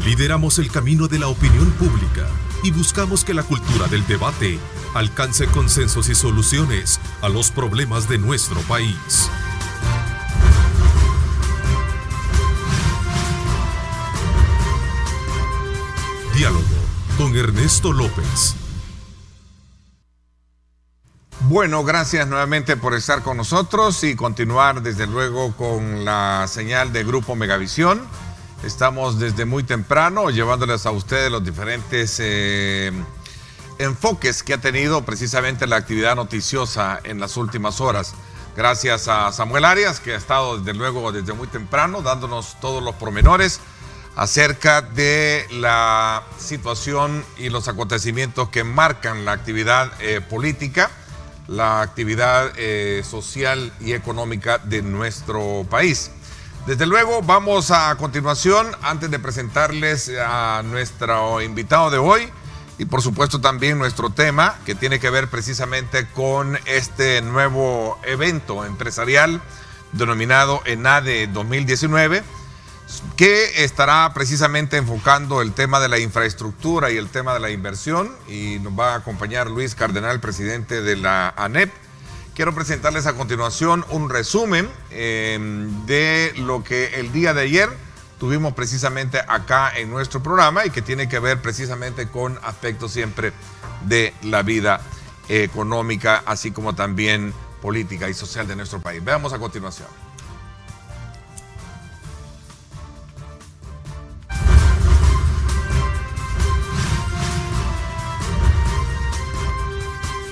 Lideramos el camino de la opinión pública y buscamos que la cultura del debate alcance consensos y soluciones a los problemas de nuestro país. Diálogo con Ernesto López. Bueno, gracias nuevamente por estar con nosotros y continuar desde luego con la señal de Grupo Megavisión. Estamos desde muy temprano llevándoles a ustedes los diferentes enfoques que ha tenido precisamente la actividad noticiosa en las últimas horas. Gracias a Samuel Arias, que ha estado desde luego desde muy temprano dándonos todos los pormenores acerca de la situación y los acontecimientos que marcan la actividad política, la actividad social y económica de nuestro país. Desde luego vamos a continuación, antes de presentarles a nuestro invitado de hoy y por supuesto también nuestro tema que tiene que ver precisamente con este nuevo evento empresarial denominado ENADE 2019, que estará precisamente enfocando el tema de la infraestructura y el tema de la inversión, y nos va a acompañar Luis Cardenal, presidente de la ANEP. Quiero presentarles a continuación un resumen de lo que el día de ayer tuvimos precisamente acá en nuestro programa y que tiene que ver precisamente con aspectos siempre de la vida económica, así como también política y social de nuestro país. Veamos a continuación.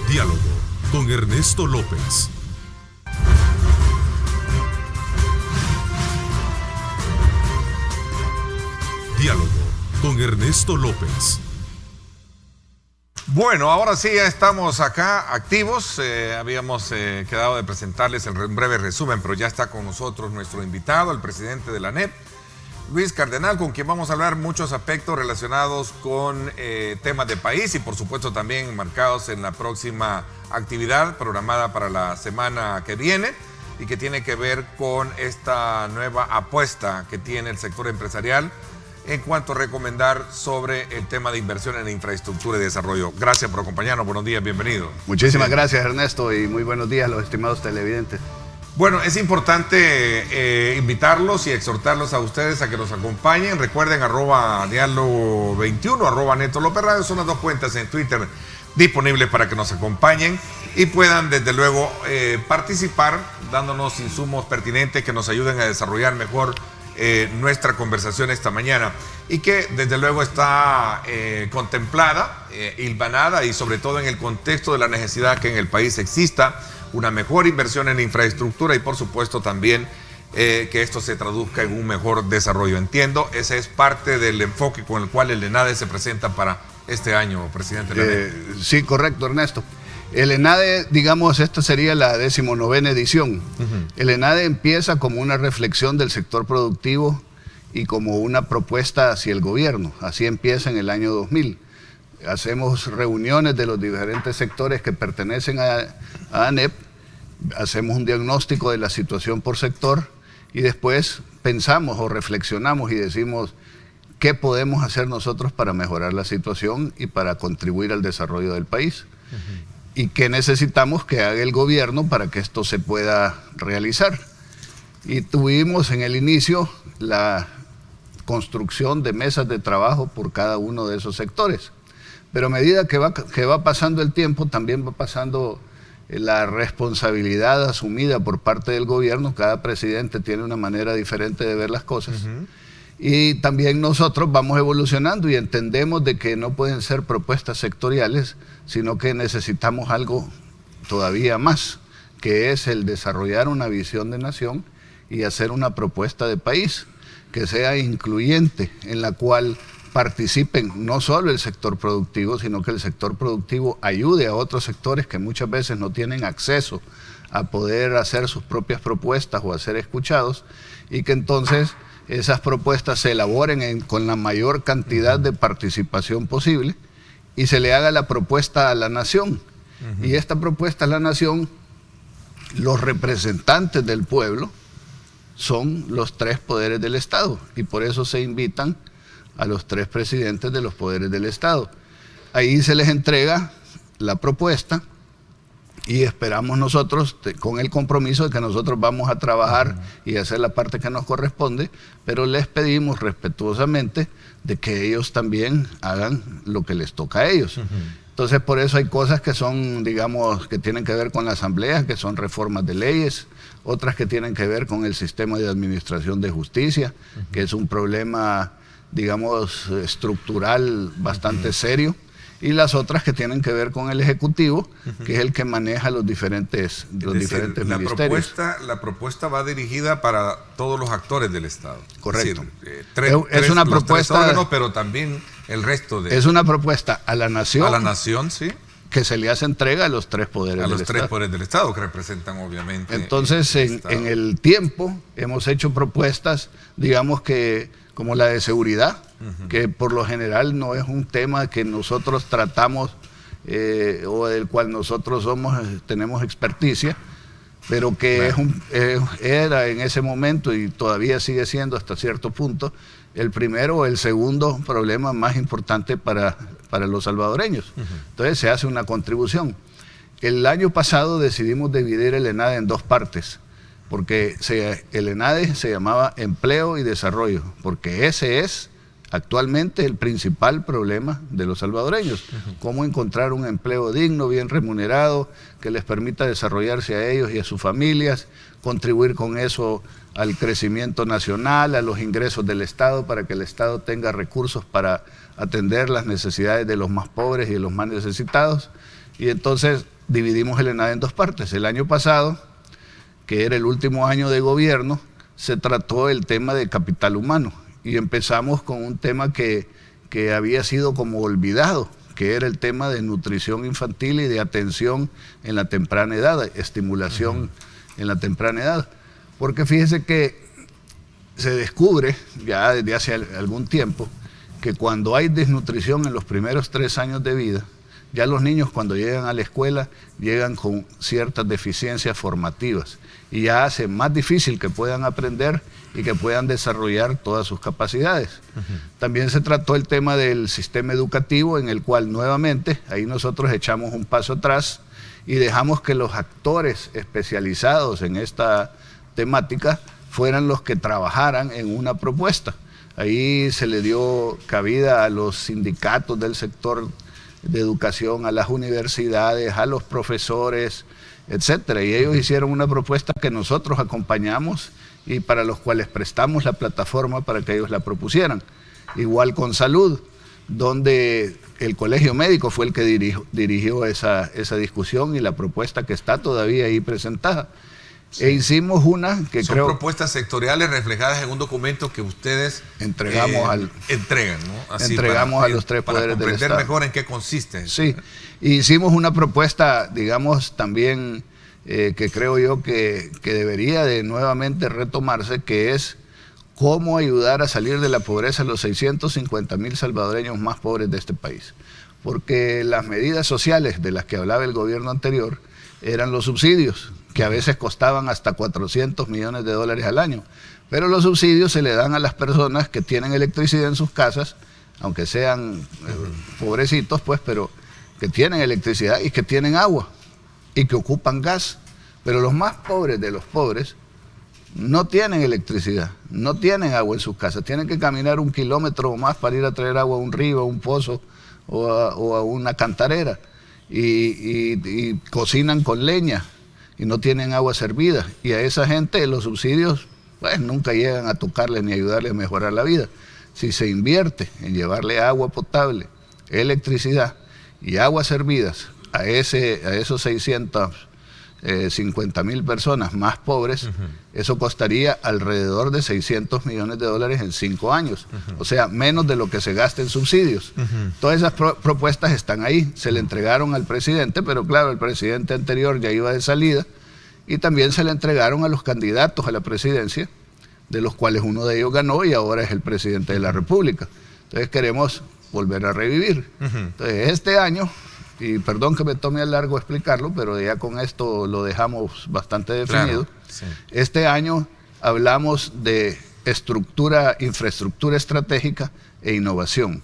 Diálogo con Ernesto López. Diálogo con Ernesto López. Bueno, ahora sí ya estamos acá activos. Habíamos quedado de presentarles un breve resumen, pero ya está con nosotros nuestro invitado, el presidente de la ANEP, Luis Cardenal, con quien vamos a hablar muchos aspectos relacionados con temas de país y por supuesto también marcados en la próxima actividad programada para la semana que viene y que tiene que ver con esta nueva apuesta que tiene el sector empresarial en cuanto a recomendar sobre el tema de inversión en infraestructura y desarrollo. Gracias por acompañarnos, buenos días, bienvenido. Muchísimas gracias, Ernesto, y muy buenos días a los estimados televidentes. Bueno, es importante invitarlos y exhortarlos a ustedes a que nos acompañen. Recuerden, @diálogo21, @Neto López Radio, son las dos cuentas en Twitter disponibles para que nos acompañen y puedan desde luego participar dándonos insumos pertinentes que nos ayuden a desarrollar mejor nuestra conversación esta mañana y que desde luego está contemplada, hilvanada y sobre todo en el contexto de la necesidad que en el país exista una mejor inversión en infraestructura y por supuesto también que esto se traduzca en un mejor desarrollo. Entiendo, ese es parte del enfoque con el cual el ENADE se presenta para este año, presidente. Sí, correcto, Ernesto. El ENADE, digamos, esta sería la 19ª edición. El ENADE empieza como una reflexión del sector productivo y como una propuesta hacia el gobierno. Así empieza en el año 2000. Hacemos reuniones de los diferentes sectores que pertenecen a ANEP, hacemos un diagnóstico de la situación por sector y después pensamos o reflexionamos y decimos qué podemos hacer nosotros para mejorar la situación y para contribuir al desarrollo del país. Y qué necesitamos que haga el gobierno para que esto se pueda realizar. Y tuvimos en el inicio la construcción de mesas de trabajo por cada uno de esos sectores. Pero a medida que va pasando el tiempo, también va pasando la responsabilidad asumida por parte del gobierno. Cada presidente tiene una manera diferente de ver las cosas. Y también nosotros vamos evolucionando y entendemos de que no pueden ser propuestas sectoriales, sino que necesitamos algo todavía más, que es el desarrollar una visión de nación y hacer una propuesta de país que sea incluyente, en la cual participen no solo el sector productivo, sino que el sector productivo ayude a otros sectores que muchas veces no tienen acceso a poder hacer sus propias propuestas o a ser escuchados, y que entonces esas propuestas se elaboren con la mayor cantidad de participación posible y se le haga la propuesta a la nación. Y esta propuesta a la nación, los representantes del pueblo son los tres poderes del Estado, y por eso se invitan a los 3 presidentes de los poderes del Estado. Ahí se les entrega la propuesta y esperamos nosotros, con el compromiso de que nosotros vamos a trabajar y hacer la parte que nos corresponde, pero les pedimos respetuosamente de que ellos también hagan lo que les toca a ellos. Entonces, por eso hay cosas que son, digamos, que tienen que ver con la Asamblea, que son reformas de leyes, otras que tienen que ver con el sistema de administración de justicia, que es un problema, digamos, estructural bastante serio, y las otras que tienen que ver con el Ejecutivo, que es el que maneja los diferentes ministerios. La propuesta va dirigida para todos los actores del Estado. Correcto. Es una propuesta, los 3 órganos, pero también el resto de... Es una propuesta a la nación. A la nación, sí. Que se le hace entrega a los 3 poderes del Estado. A los 3 poderes del Estado, que representan obviamente... Entonces, en el tiempo hemos hecho propuestas, digamos que como la de seguridad, que por lo general no es un tema que nosotros tratamos o del cual nosotros tenemos experticia, pero que era en ese momento y todavía sigue siendo hasta cierto punto el primero o el segundo problema más importante para los salvadoreños. Entonces se hace una contribución. El año pasado decidimos dividir el ENADE en 2 partes, porque el ENADE se llamaba Empleo y Desarrollo, porque ese es actualmente el principal problema de los salvadoreños. Cómo encontrar un empleo digno, bien remunerado, que les permita desarrollarse a ellos y a sus familias, contribuir con eso al crecimiento nacional, a los ingresos del Estado, para que el Estado tenga recursos para atender las necesidades de los más pobres y de los más necesitados. Y entonces dividimos el ENADE en 2 partes. El año pasado, que era el último año de gobierno, se trató el tema de capital humano y empezamos con un tema que había sido como olvidado, que era el tema de nutrición infantil y de atención en la temprana edad, estimulación en la temprana edad. Porque fíjese que se descubre ya desde hace algún tiempo que cuando hay desnutrición en los primeros 3 años de vida, ya los niños cuando llegan a la escuela llegan con ciertas deficiencias formativas y ya hace más difícil que puedan aprender y que puedan desarrollar todas sus capacidades. También se trató el tema del sistema educativo, en el cual nuevamente ahí nosotros echamos un paso atrás y dejamos que los actores especializados en esta temática fueran los que trabajaran en una propuesta. Ahí se le dio cabida a los sindicatos del sector de educación, a las universidades, a los profesores, etcétera. Y ellos hicieron una propuesta que nosotros acompañamos y para los cuales prestamos la plataforma para que ellos la propusieran. Igual con salud, donde el Colegio Médico fue el que dirigió esa discusión y la propuesta que está todavía ahí presentada. Sí. E hicimos una que son propuestas sectoriales reflejadas en un documento que ustedes entregan, ¿no? Así entregamos a los 3 poderes del Estado. Para comprender mejor en qué consiste. Sí, hicimos una propuesta, digamos, también que creo yo que debería de nuevamente retomarse, que es cómo ayudar a salir de la pobreza a los 650,000 salvadoreños más pobres de este país. Porque las medidas sociales de las que hablaba el gobierno anterior eran los subsidios, que a veces costaban hasta $400 millones al año. Pero los subsidios se le dan a las personas que tienen electricidad en sus casas, aunque sean pobrecitos, pues, pero que tienen electricidad y que tienen agua y que ocupan gas. Pero los más pobres de los pobres no tienen electricidad, no tienen agua en sus casas, tienen que caminar 1 kilómetro o más para ir a traer agua a un río, a un pozo o a una cantarera. Y cocinan con leña y no tienen agua servida, y a esa gente los subsidios pues nunca llegan a tocarles ni ayudarles a mejorar la vida. Si se invierte en llevarle agua potable, electricidad y aguas servidas a esos 650,000 personas más pobres, eso costaría alrededor de $600 millones en 5 años. O sea, menos de lo que se gasta en subsidios. Todas esas propuestas están ahí, se le entregaron al presidente, pero claro, el presidente anterior ya iba de salida, y también se le entregaron a los candidatos a la presidencia, de los cuales uno de ellos ganó y ahora es el presidente de la República. Entonces queremos volver a revivir. Entonces este año, y perdón que me tome a largo explicarlo, pero ya con esto lo dejamos bastante definido. Claro, sí. Este año hablamos de infraestructura estratégica e innovación.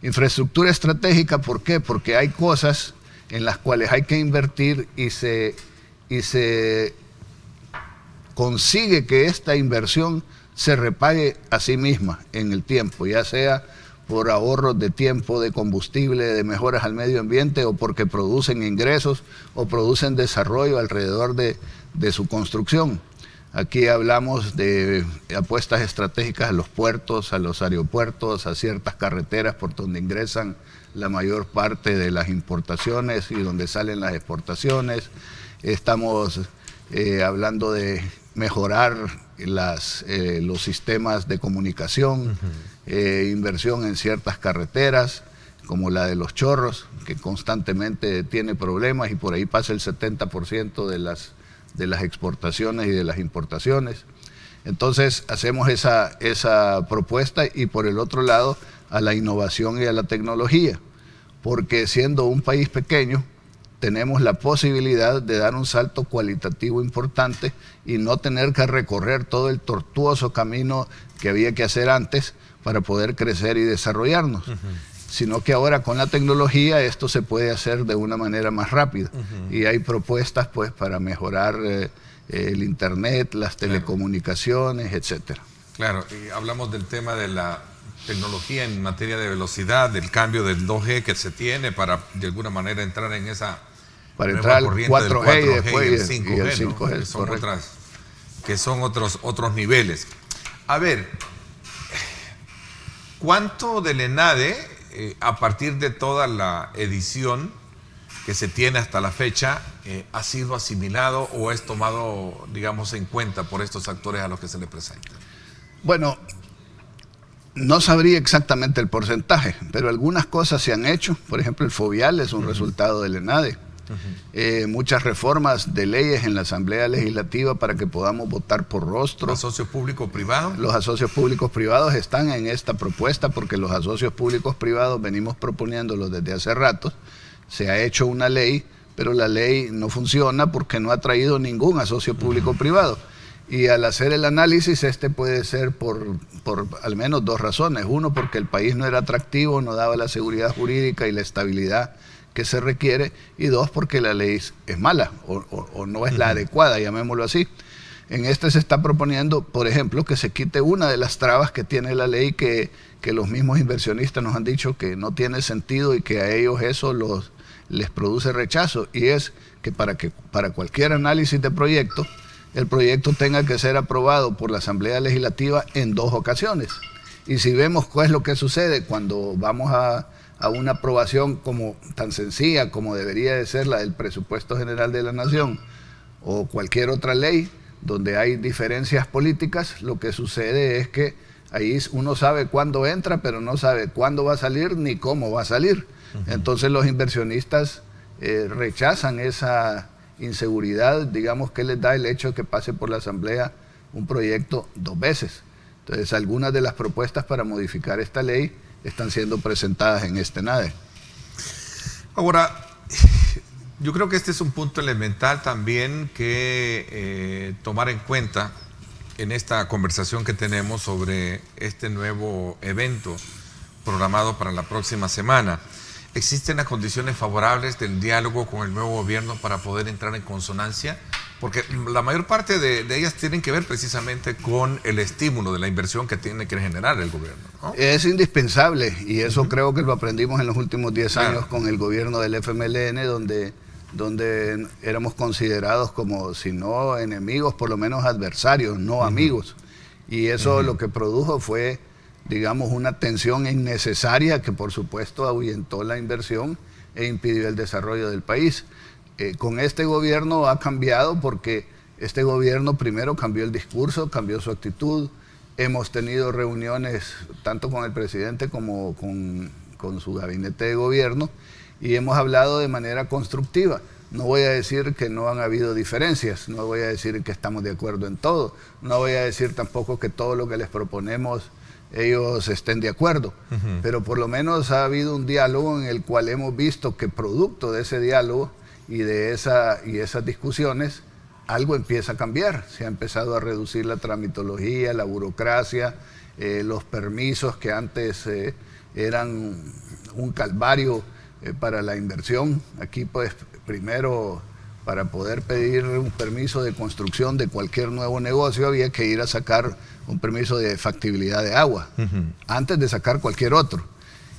Infraestructura estratégica, ¿por qué? Porque hay cosas en las cuales hay que invertir y se consigue que esta inversión se repague a sí misma en el tiempo, ya sea por ahorros de tiempo, de combustible, de mejoras al medio ambiente, o porque producen ingresos o producen desarrollo alrededor de su construcción. Aquí hablamos de apuestas estratégicas a los puertos, a los aeropuertos, a ciertas carreteras por donde ingresan la mayor parte de las importaciones y donde salen las exportaciones. Estamos hablando de mejorar los sistemas de comunicación, inversión en ciertas carreteras, como la de Los Chorros, que constantemente tiene problemas y por ahí pasa el 70% de las exportaciones y de las importaciones. Entonces hacemos esa propuesta, y por el otro lado a la innovación y a la tecnología, porque siendo un país pequeño tenemos la posibilidad de dar un salto cualitativo importante y no tener que recorrer todo el tortuoso camino que había que hacer antes para poder crecer y desarrollarnos, sino que ahora con la tecnología esto se puede hacer de una manera más rápida, y hay propuestas pues para mejorar el internet, las telecomunicaciones, etcétera. Claro, y hablamos del tema de la tecnología en materia de velocidad, del cambio del 2G que se tiene para de alguna manera entrar en esa entrar al 4G y después y el 5G, y el 5G, ¿no? que son otros niveles. A ver, ¿cuánto del ENADE, a partir de toda la edición que se tiene hasta la fecha, ha sido asimilado o es tomado, digamos, en cuenta por estos actores a los que se le presenta? Bueno, no sabría exactamente el porcentaje, pero algunas cosas se han hecho. Por ejemplo, el FOVIAL es un resultado del ENADE. Muchas reformas de leyes en la Asamblea Legislativa para que podamos votar por rostro. ¿Los asocios públicos-privados? Los asocios públicos-privados están en esta propuesta, porque los asocios públicos-privados venimos proponiéndolo desde hace rato. Se ha hecho una ley, pero la ley no funciona porque no ha traído ningún asocio público-privado. Y al hacer el análisis, puede ser por al menos dos razones. Uno, porque el país no era atractivo, no daba la seguridad jurídica y la estabilidad que se requiere, y dos, porque la ley es mala o no es la adecuada, llamémoslo así. En se está proponiendo, por ejemplo, que se quite una de las trabas que tiene la ley, que los mismos inversionistas nos han dicho que no tiene sentido y que a ellos eso les produce rechazo, y es que para cualquier análisis de proyecto, el proyecto tenga que ser aprobado por la Asamblea Legislativa en 2 ocasiones. Y si vemos cuál es lo que sucede cuando vamos a una aprobación como tan sencilla como debería de ser la del Presupuesto General de la Nación o cualquier otra ley donde hay diferencias políticas, lo que sucede es que ahí uno sabe cuándo entra, pero no sabe cuándo va a salir ni cómo va a salir. Entonces los inversionistas rechazan esa inseguridad, digamos, que les da el hecho de que pase por la Asamblea un proyecto 2 veces. Entonces algunas de las propuestas para modificar esta ley están siendo presentadas en este ENADE. Ahora, yo creo que este es un punto elemental también que tomar en cuenta en esta conversación que tenemos sobre este nuevo evento programado para la próxima semana. ¿Existen las condiciones favorables del diálogo con el nuevo gobierno para poder entrar en consonancia? Porque la mayor parte de ellas tienen que ver precisamente con el estímulo de la inversión que tiene que generar el gobierno, ¿no? Es indispensable, y eso creo que lo aprendimos en los últimos 10 años con el gobierno del FMLN, donde éramos considerados como, si no enemigos, por lo menos adversarios, no amigos. Y eso lo que produjo fue, digamos, una tensión innecesaria que por supuesto ahuyentó la inversión e impidió el desarrollo del país. Con este gobierno ha cambiado, porque este gobierno primero cambió el discurso, cambió su actitud. Hemos tenido reuniones tanto con el presidente como con su gabinete de gobierno, y hemos hablado de manera constructiva. No voy a decir que no han habido diferencias, no voy a decir que estamos de acuerdo en todo, no voy a decir tampoco que todo lo que les proponemos ellos estén de acuerdo, pero por lo menos ha habido un diálogo en el cual hemos visto que producto de ese diálogo y de esas discusiones algo empieza a cambiar. Se ha empezado a reducir la tramitología, la burocracia, los permisos que antes eran un calvario para la inversión. Aquí pues primero, para poder pedir un permiso de construcción de cualquier nuevo negocio había que ir a sacar un permiso de factibilidad de agua antes de sacar cualquier otro.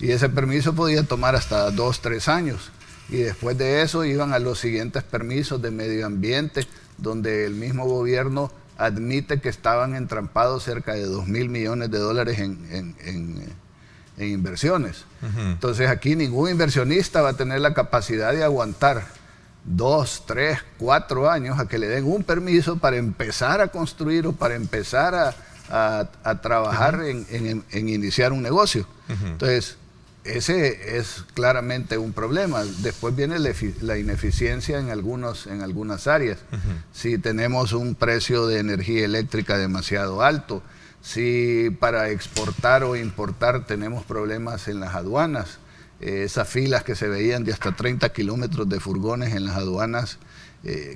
Y ese permiso podía tomar hasta 2, 3 años. Y después de eso iban a los siguientes permisos de medio ambiente, donde el mismo gobierno admite que estaban entrampados cerca de $2.000 millones en inversiones. Entonces aquí ningún inversionista va a tener la capacidad de aguantar 2, 3, 4 años a que le den un permiso para empezar a construir o para empezar a trabajar en iniciar un negocio. Entonces, ese es claramente un problema. Después viene la ineficiencia en algunas áreas. Si tenemos un precio de energía eléctrica demasiado alto, si para exportar o importar tenemos problemas en las aduanas, esas filas que se veían de hasta 30 kilómetros de furgones en las aduanas,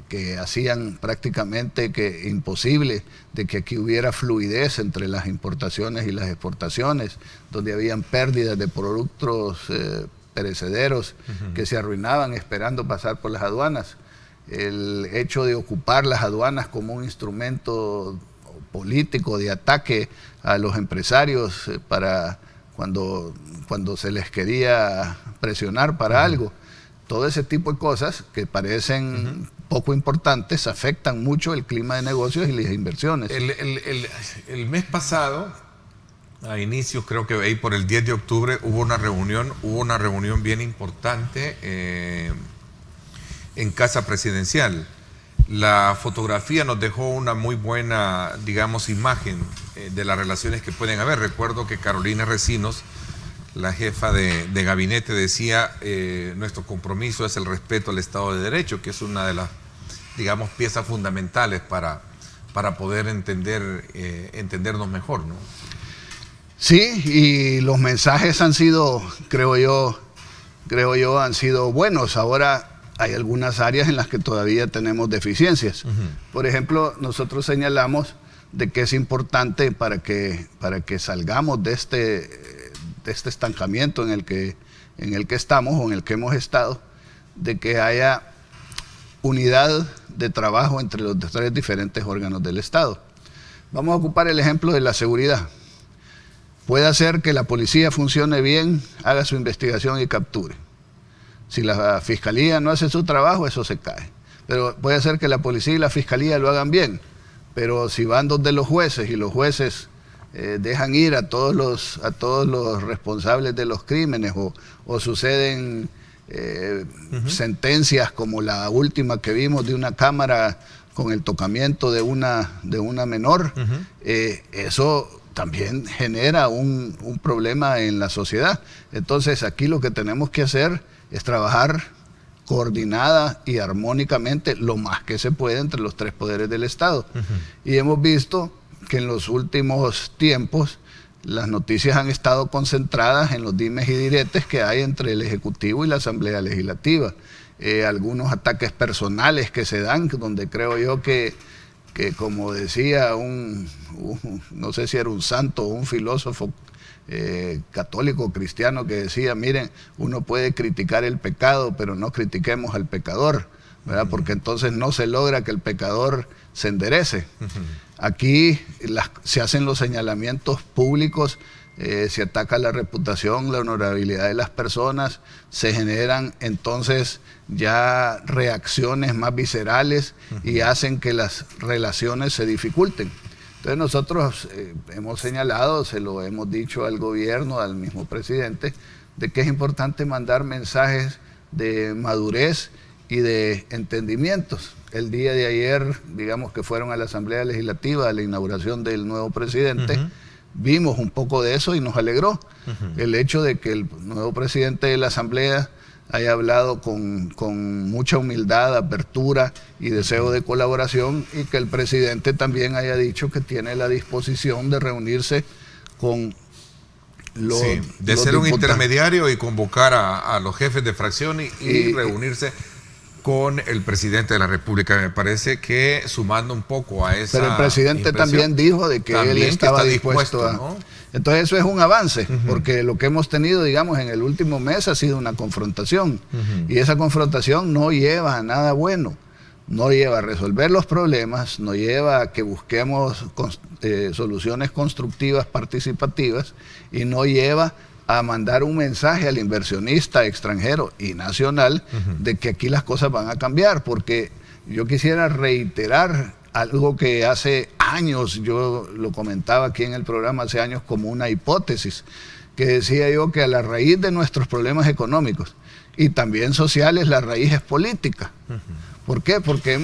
que hacían prácticamente que imposible de que aquí hubiera fluidez entre las importaciones y las exportaciones, donde habían pérdidas de productos perecederos que se arruinaban esperando pasar por las aduanas. El hecho de ocupar las aduanas como un instrumento político de ataque a los empresarios para cuando se les quería presionar para algo. Todo ese tipo de cosas que parecen poco importantes afectan mucho el clima de negocios y las inversiones. El mes pasado, a inicios, creo que ahí por el 10 de octubre, hubo una reunión bien importante en Casa Presidencial. La fotografía nos dejó una muy buena, digamos, imagen de las relaciones que pueden haber. Recuerdo que Carolina Recinos, la jefa de gabinete, decía nuestro compromiso es el respeto al Estado de Derecho, que es una de las, digamos, piezas fundamentales para poder entendernos mejor, ¿no? Sí, y los mensajes han sido, creo yo, han sido buenos. Ahora hay algunas áreas en las que todavía tenemos deficiencias. Por ejemplo, nosotros señalamos de que es importante para que salgamos de este estancamiento en el que estamos o en el que hemos estado, de que haya unidad de trabajo entre los 3 diferentes órganos del Estado. Vamos a ocupar el ejemplo de la seguridad. Puede hacer que la policía funcione bien, haga su investigación y capture. Si la fiscalía no hace su trabajo, eso se cae. Pero puede ser que la policía y la fiscalía lo hagan bien, pero si van donde los jueces y los jueces dejan ir a todos los responsables de los crímenes o suceden sentencias como la última que vimos de una cámara con el tocamiento de una menor, eso también genera un problema en la sociedad. Entonces aquí lo que tenemos que hacer es trabajar coordinada y armónicamente lo más que se puede entre los 3 poderes del Estado. Y hemos visto que en los últimos tiempos las noticias han estado concentradas en los dimes y diretes que hay entre el Ejecutivo y la Asamblea Legislativa. Algunos ataques personales que se dan, donde creo yo que como decía no sé si era un santo o un filósofo católico cristiano que decía, miren, uno puede criticar el pecado, pero no critiquemos al pecador, ¿verdad? Porque entonces no se logra que el pecador se enderece. Aquí se hacen los señalamientos públicos, se ataca la reputación, la honorabilidad de las personas, se generan entonces ya reacciones más viscerales y hacen que las relaciones se dificulten. Entonces nosotros hemos señalado, se lo hemos dicho al gobierno, al mismo presidente, de que es importante mandar mensajes de madurez y de entendimientos. El día de ayer, digamos que fueron a la Asamblea Legislativa a la inauguración del nuevo presidente, vimos un poco de eso y nos alegró. El hecho de que el nuevo presidente de la Asamblea haya hablado con mucha humildad, apertura y deseo de colaboración, y que el presidente también haya dicho que tiene la disposición de reunirse con los de ser un intermediario y convocar a los jefes de fracción y reunirse con el presidente de la República. Me parece que sumando un poco a esa Pero el presidente también dijo de que él estaba dispuesto a... ¿no? Entonces eso es un avance, porque lo que hemos tenido, digamos, en el último mes ha sido una confrontación. Y esa confrontación no lleva a nada bueno. No lleva a resolver los problemas, no lleva a que busquemos soluciones constructivas, participativas, y no lleva a mandar un mensaje al inversionista extranjero y nacional de que aquí las cosas van a cambiar, porque yo quisiera reiterar algo que hace años, yo lo comentaba aquí en el programa hace años como una hipótesis, que decía yo que a la raíz de nuestros problemas económicos y también sociales, la raíz es política. ¿Por qué? Porque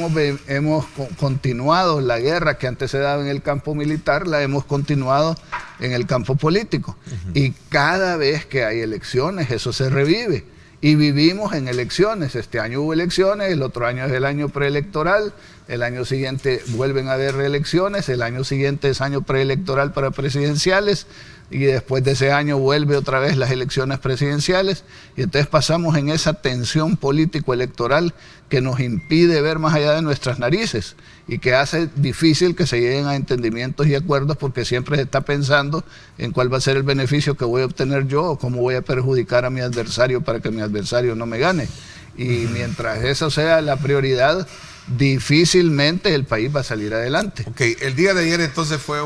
hemos continuado la guerra que antes se daba en el campo militar, la hemos continuado en el campo político. Y cada vez que hay elecciones, eso se revive. Y vivimos en elecciones. Este año hubo elecciones, el otro año es el año preelectoral, el año siguiente vuelven a haber reelecciones, el año siguiente es año preelectoral para presidenciales, y después de ese año vuelve otra vez las elecciones presidenciales, y entonces pasamos en esa tensión político-electoral que nos impide ver más allá de nuestras narices y que hace difícil que se lleguen a entendimientos y acuerdos, porque siempre se está pensando en cuál va a ser el beneficio que voy a obtener yo o cómo voy a perjudicar a mi adversario para que mi adversario no me gane. Y mientras eso sea la prioridad, difícilmente el país va a salir adelante. Ok, el día de ayer entonces fue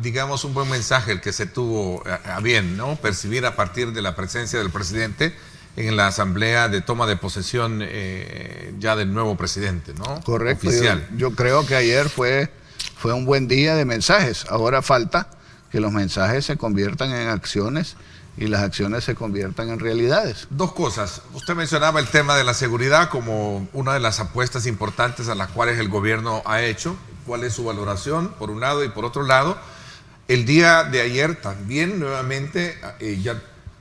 digamos, un buen mensaje el que se tuvo a bien, ¿no? Percibir a partir de la presencia del presidente en la asamblea de toma de posesión ya del nuevo presidente, ¿no? Correcto. Oficial. Yo creo que ayer fue un buen día de mensajes. Ahora falta que los mensajes se conviertan en acciones y las acciones se conviertan en realidades. Dos cosas. Usted mencionaba el tema de la seguridad como una de las apuestas importantes a las cuales el gobierno ha hecho. ¿Cuál es su valoración, por un lado? Y por otro lado, el día de ayer también nuevamente,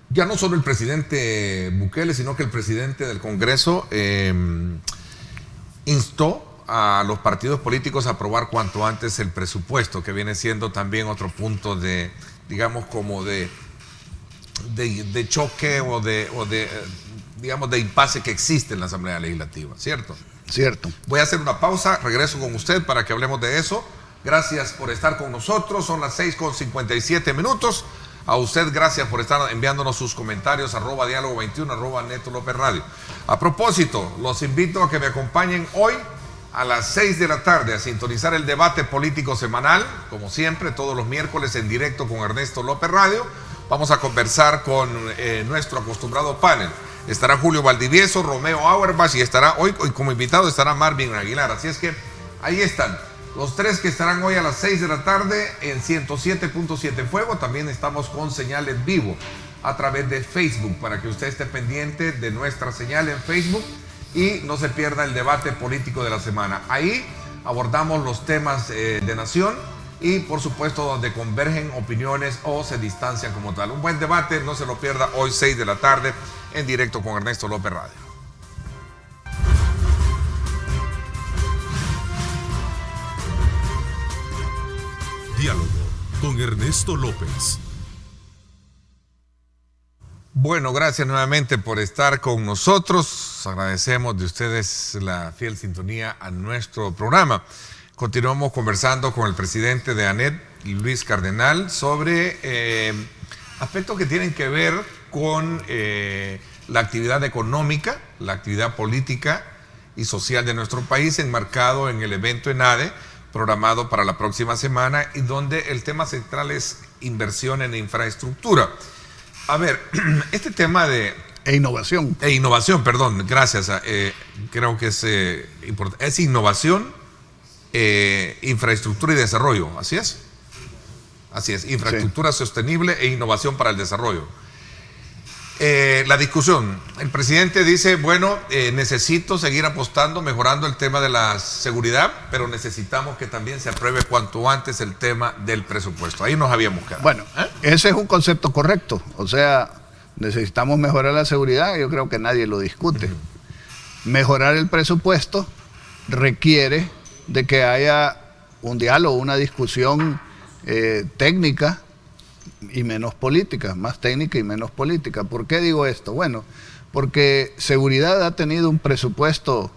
ya no solo el presidente Bukele, sino que el presidente del Congreso instó a los partidos políticos a aprobar cuanto antes el presupuesto, que viene siendo también otro punto de, digamos, como de choque o digamos, de impasse que existe en la Asamblea Legislativa, ¿cierto? Cierto. Voy a hacer una pausa, regreso con usted para que hablemos de eso. Gracias por estar con nosotros, son las 6:57. A usted, gracias por estar enviándonos sus comentarios, @diálogo21, @Neto López Radio. A propósito, los invito a que me acompañen hoy a las 6 de la tarde a sintonizar el debate político semanal, como siempre, todos los miércoles en directo con Ernesto López Radio. Vamos a conversar con nuestro acostumbrado panel. Estará Julio Valdivieso, Romeo Auerbach, y estará hoy como invitado estará Marvin Aguilar. Así es que ahí están los tres que estarán hoy a las 6 de la tarde en 107.7 Fuego. También estamos con señal en vivo a través de Facebook, para que usted esté pendiente de nuestra señal en Facebook y no se pierda el debate político de la semana. Ahí abordamos los temas de nación y, por supuesto, donde convergen opiniones o se distancian como tal. Un buen debate, no se lo pierda hoy 6 de la tarde en directo con Ernesto López Radio. Diálogo con Ernesto López. Bueno, gracias nuevamente por estar con nosotros. Agradecemos de ustedes la fiel sintonía a nuestro programa. Continuamos conversando con el presidente de ANET, Luis Cardenal, sobre aspectos que tienen que ver con la actividad económica, la actividad política y social de nuestro país, enmarcado en el evento ENADE, programado para la próxima semana, y donde el tema central es inversión en infraestructura. A ver, este tema de... innovación, perdón, gracias. Creo que es importante. Es innovación, infraestructura y desarrollo, ¿así es? Así es, infraestructura sostenible e innovación para el desarrollo. La discusión, el presidente dice, bueno, necesito seguir apostando, mejorando el tema de la seguridad, pero necesitamos que también se apruebe cuanto antes el tema del presupuesto. Ahí nos habíamos quedado. Bueno, ese es un concepto correcto. O sea, necesitamos mejorar la seguridad, yo creo que nadie lo discute. Mejorar el presupuesto requiere de que haya un diálogo, una discusión técnica y menos política, más técnica y menos política. ¿Por qué digo esto? Bueno, porque seguridad ha tenido un presupuesto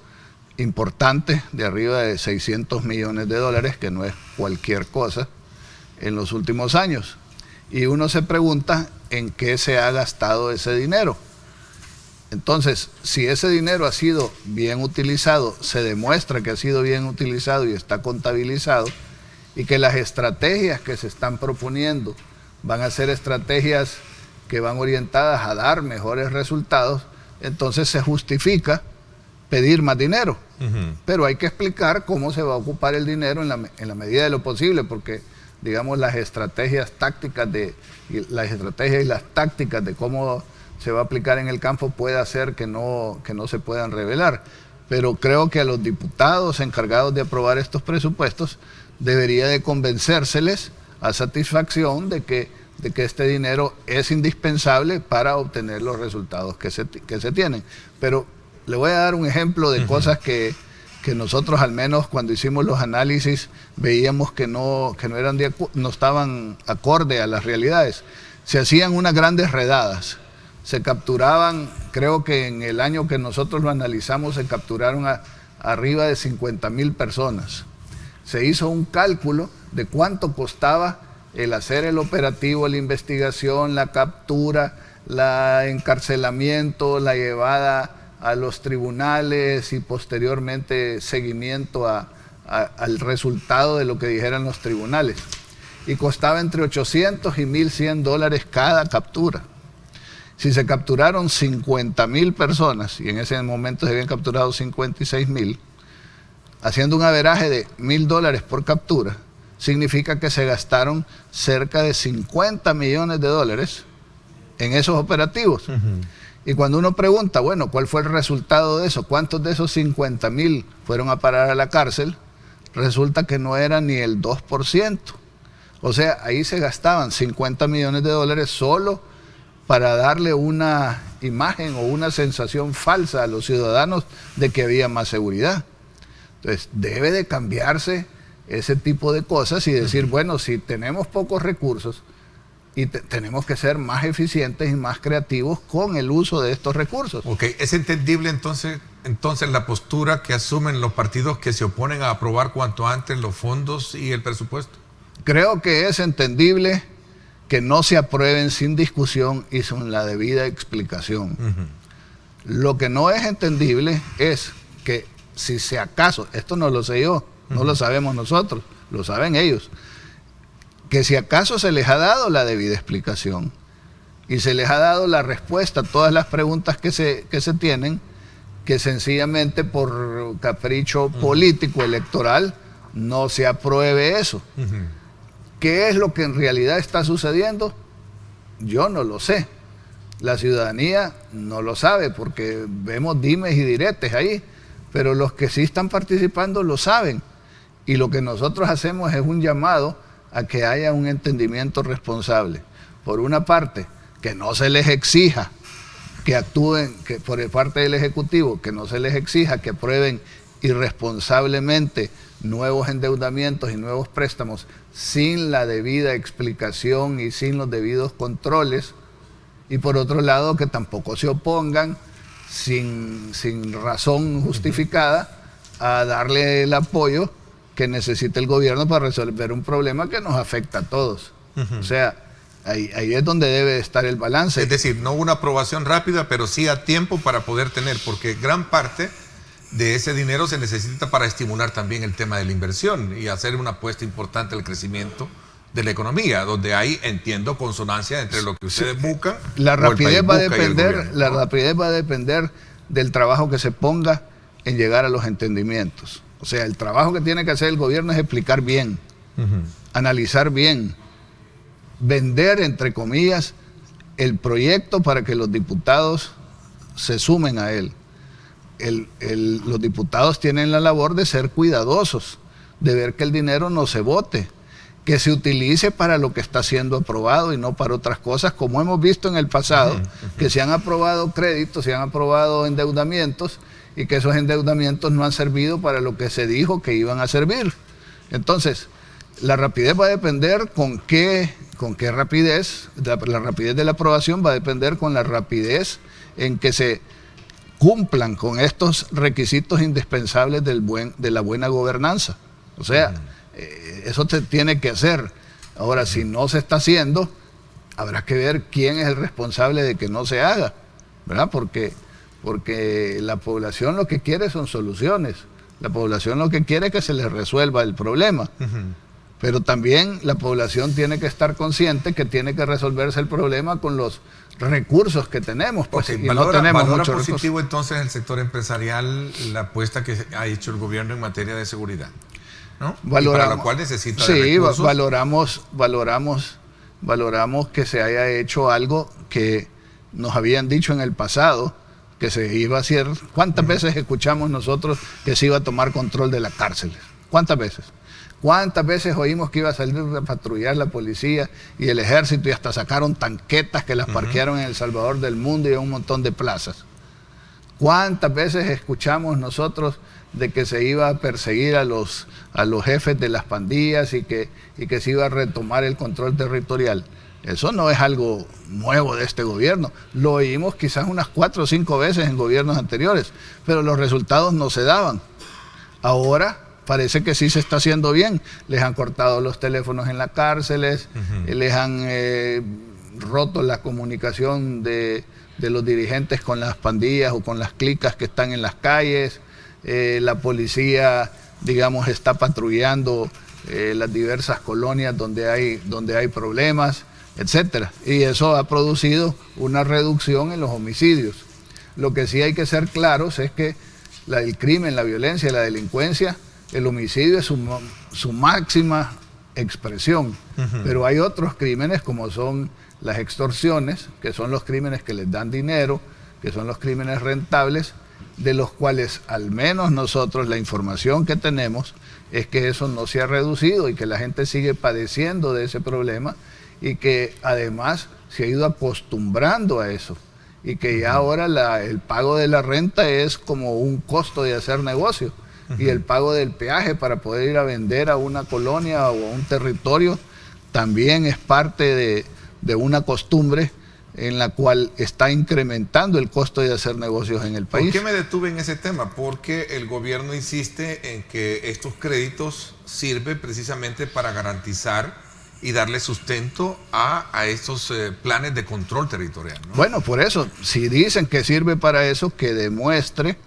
importante de arriba de 600 millones de dólares, que no es cualquier cosa, en los últimos años. Y uno se pregunta en qué se ha gastado ese dinero. Entonces, si ese dinero ha sido bien utilizado, se demuestra que ha sido bien utilizado y está contabilizado, y que las estrategias que se están proponiendo van a ser estrategias que van orientadas a dar mejores resultados, entonces se justifica pedir más dinero. Pero hay que explicar cómo se va a ocupar el dinero en la medida de lo posible, porque digamos las estrategias y las tácticas de cómo se va a aplicar en el campo puede hacer que no se puedan revelar. Pero creo que a los diputados encargados de aprobar estos presupuestos debería de convencérseles a satisfacción de que este dinero es indispensable para obtener los resultados que se tienen. Pero le voy a dar un ejemplo de cosas que nosotros, al menos cuando hicimos los análisis, veíamos que no estaban acorde a las realidades. Se hacían unas grandes redadas, se capturaban, creo que en el año que nosotros lo analizamos, se capturaron arriba de 50,000 personas. Se hizo un cálculo de cuánto costaba el hacer el operativo, la investigación, la captura, el encarcelamiento, la llevada a los tribunales y posteriormente seguimiento al resultado de lo que dijeran los tribunales. Y costaba entre 800 y 1,100 dólares cada captura. Si se capturaron 50,000 personas, y en ese momento se habían capturado 56,000, haciendo un averaje de 1,000 dólares por captura, significa que se gastaron cerca de 50 millones de dólares en esos operativos. Y cuando uno pregunta, bueno, ¿cuál fue el resultado de eso? ¿Cuántos de esos 50,000 fueron a parar a la cárcel? Resulta que no era ni el 2%. O sea, ahí se gastaban 50 millones de dólares solo para darle una imagen o una sensación falsa a los ciudadanos de que había más seguridad. Entonces, debe de cambiarse ese tipo de cosas y decir, bueno, si tenemos pocos recursos y tenemos que ser más eficientes y más creativos con el uso de estos recursos. Ok, ¿es entendible entonces la postura que asumen los partidos que se oponen a aprobar cuanto antes los fondos y el presupuesto? Creo que es entendible que no se aprueben sin discusión y sin la debida explicación. Lo que no es entendible es que si acaso, esto no lo sé yo, no lo sabemos nosotros, lo saben ellos, que si acaso se les ha dado la debida explicación y se les ha dado la respuesta a todas las preguntas que se tienen, que sencillamente por capricho político electoral no se apruebe eso. ¿Qué es lo que en realidad está sucediendo? Yo no lo sé. La ciudadanía no lo sabe porque vemos dimes y diretes ahí, pero los que sí están participando lo saben. Y lo que nosotros hacemos es un llamado a que haya un entendimiento responsable. Por una parte, que no se les exija que actúen, que por parte del Ejecutivo, que no se les exija que aprueben irresponsablemente nuevos endeudamientos y nuevos préstamos sin la debida explicación y sin los debidos controles, y por otro lado que tampoco se opongan sin razón justificada a darle el apoyo que necesita el gobierno para resolver un problema que nos afecta a todos. O sea, ahí es donde debe estar el balance. Es decir, no una aprobación rápida, pero sí a tiempo para poder tener, porque gran parte de ese dinero se necesita para estimular también el tema de la inversión y hacer una apuesta importante al crecimiento de la economía, donde hay, entiendo, consonancia entre lo que ustedes buscan. La rapidez va a depender del trabajo que se ponga en llegar a los entendimientos. O sea, el trabajo que tiene que hacer el gobierno es explicar bien, analizar bien, vender, entre comillas, el proyecto para que los diputados se sumen a él. Los diputados tienen la labor de ser cuidadosos, de ver que el dinero no se bote, que se utilice para lo que está siendo aprobado y no para otras cosas, como hemos visto en el pasado, que se han aprobado créditos, se han aprobado endeudamientos y que esos endeudamientos no han servido para lo que se dijo que iban a servir. Entonces, La rapidez va a depender con qué rapidez, la rapidez de la aprobación va a depender con la rapidez en que se cumplan con estos requisitos indispensables de la buena gobernanza. O sea, eso se tiene que hacer. Ahora, si no se está haciendo, habrá que ver quién es el responsable de que no se haga, ¿verdad? Porque la población lo que quiere son soluciones. La población lo que quiere es que se les resuelva el problema. Pero también la población tiene que estar consciente que tiene que resolverse el problema con los recursos que tenemos, pues, y no tenemos muchos positivo recursos. Entonces el sector empresarial la apuesta que ha hecho el gobierno en materia de seguridad, ¿no? Y para lo cual necesita de recursos. Valoramos que se haya hecho algo que nos habían dicho en el pasado que se iba a hacer. ¿Cuántas veces escuchamos nosotros que se iba a tomar control de las cárceles? ¿Cuántas veces? ¿Cuántas veces oímos que iba a salir a patrullar la policía y el ejército y hasta sacaron tanquetas que las parquearon en El Salvador del Mundo y en un montón de plazas? ¿Cuántas veces escuchamos nosotros de que se iba a perseguir a los jefes de las pandillas y que se iba a retomar el control territorial? Eso no es algo nuevo de este gobierno. Lo oímos quizás unas 4 o 5 veces en gobiernos anteriores, pero los resultados no se daban. Ahora parece que sí se está haciendo bien. Les han cortado los teléfonos en las cárceles, les han roto la comunicación de los dirigentes con las pandillas o con las clicas que están en las calles. La policía, digamos, está patrullando las diversas colonias donde hay problemas, etcétera. Y eso ha producido una reducción en los homicidios. Lo que sí hay que ser claros es que el crimen, la violencia, la delincuencia, el homicidio es su máxima expresión, pero hay otros crímenes como son las extorsiones, que son los crímenes que les dan dinero, que son los crímenes rentables, de los cuales al menos nosotros la información que tenemos es que eso no se ha reducido y que la gente sigue padeciendo de ese problema y que además se ha ido acostumbrando a eso y que ya ahora el pago de la renta es como un costo de hacer negocio. Y el pago del peaje para poder ir a vender a una colonia o a un territorio también es parte de una costumbre en la cual está incrementando el costo de hacer negocios en el país. ¿Por qué me detuve en ese tema? Porque el gobierno insiste en que estos créditos sirven precisamente para garantizar y darle sustento a estos planes de control territorial, ¿no? Bueno, por eso, si dicen que sirve para eso, que demuestre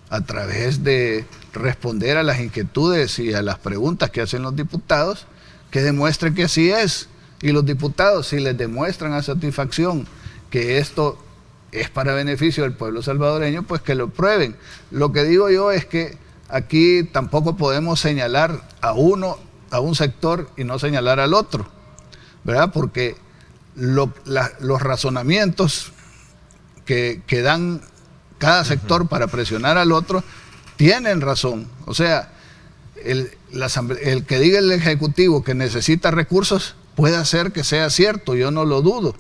a través de responder a las inquietudes y a las preguntas que hacen los diputados, que demuestre que así es. Y los diputados, si les demuestran a satisfacción que esto es para beneficio del pueblo salvadoreño, pues que lo prueben. Lo que digo yo es que aquí tampoco podemos señalar a un sector y no señalar al otro, ¿verdad? Porque los razonamientos que dan cada sector para presionar al otro tienen razón. O sea, el que diga el Ejecutivo que necesita recursos puede ser que sea cierto, yo no lo dudo.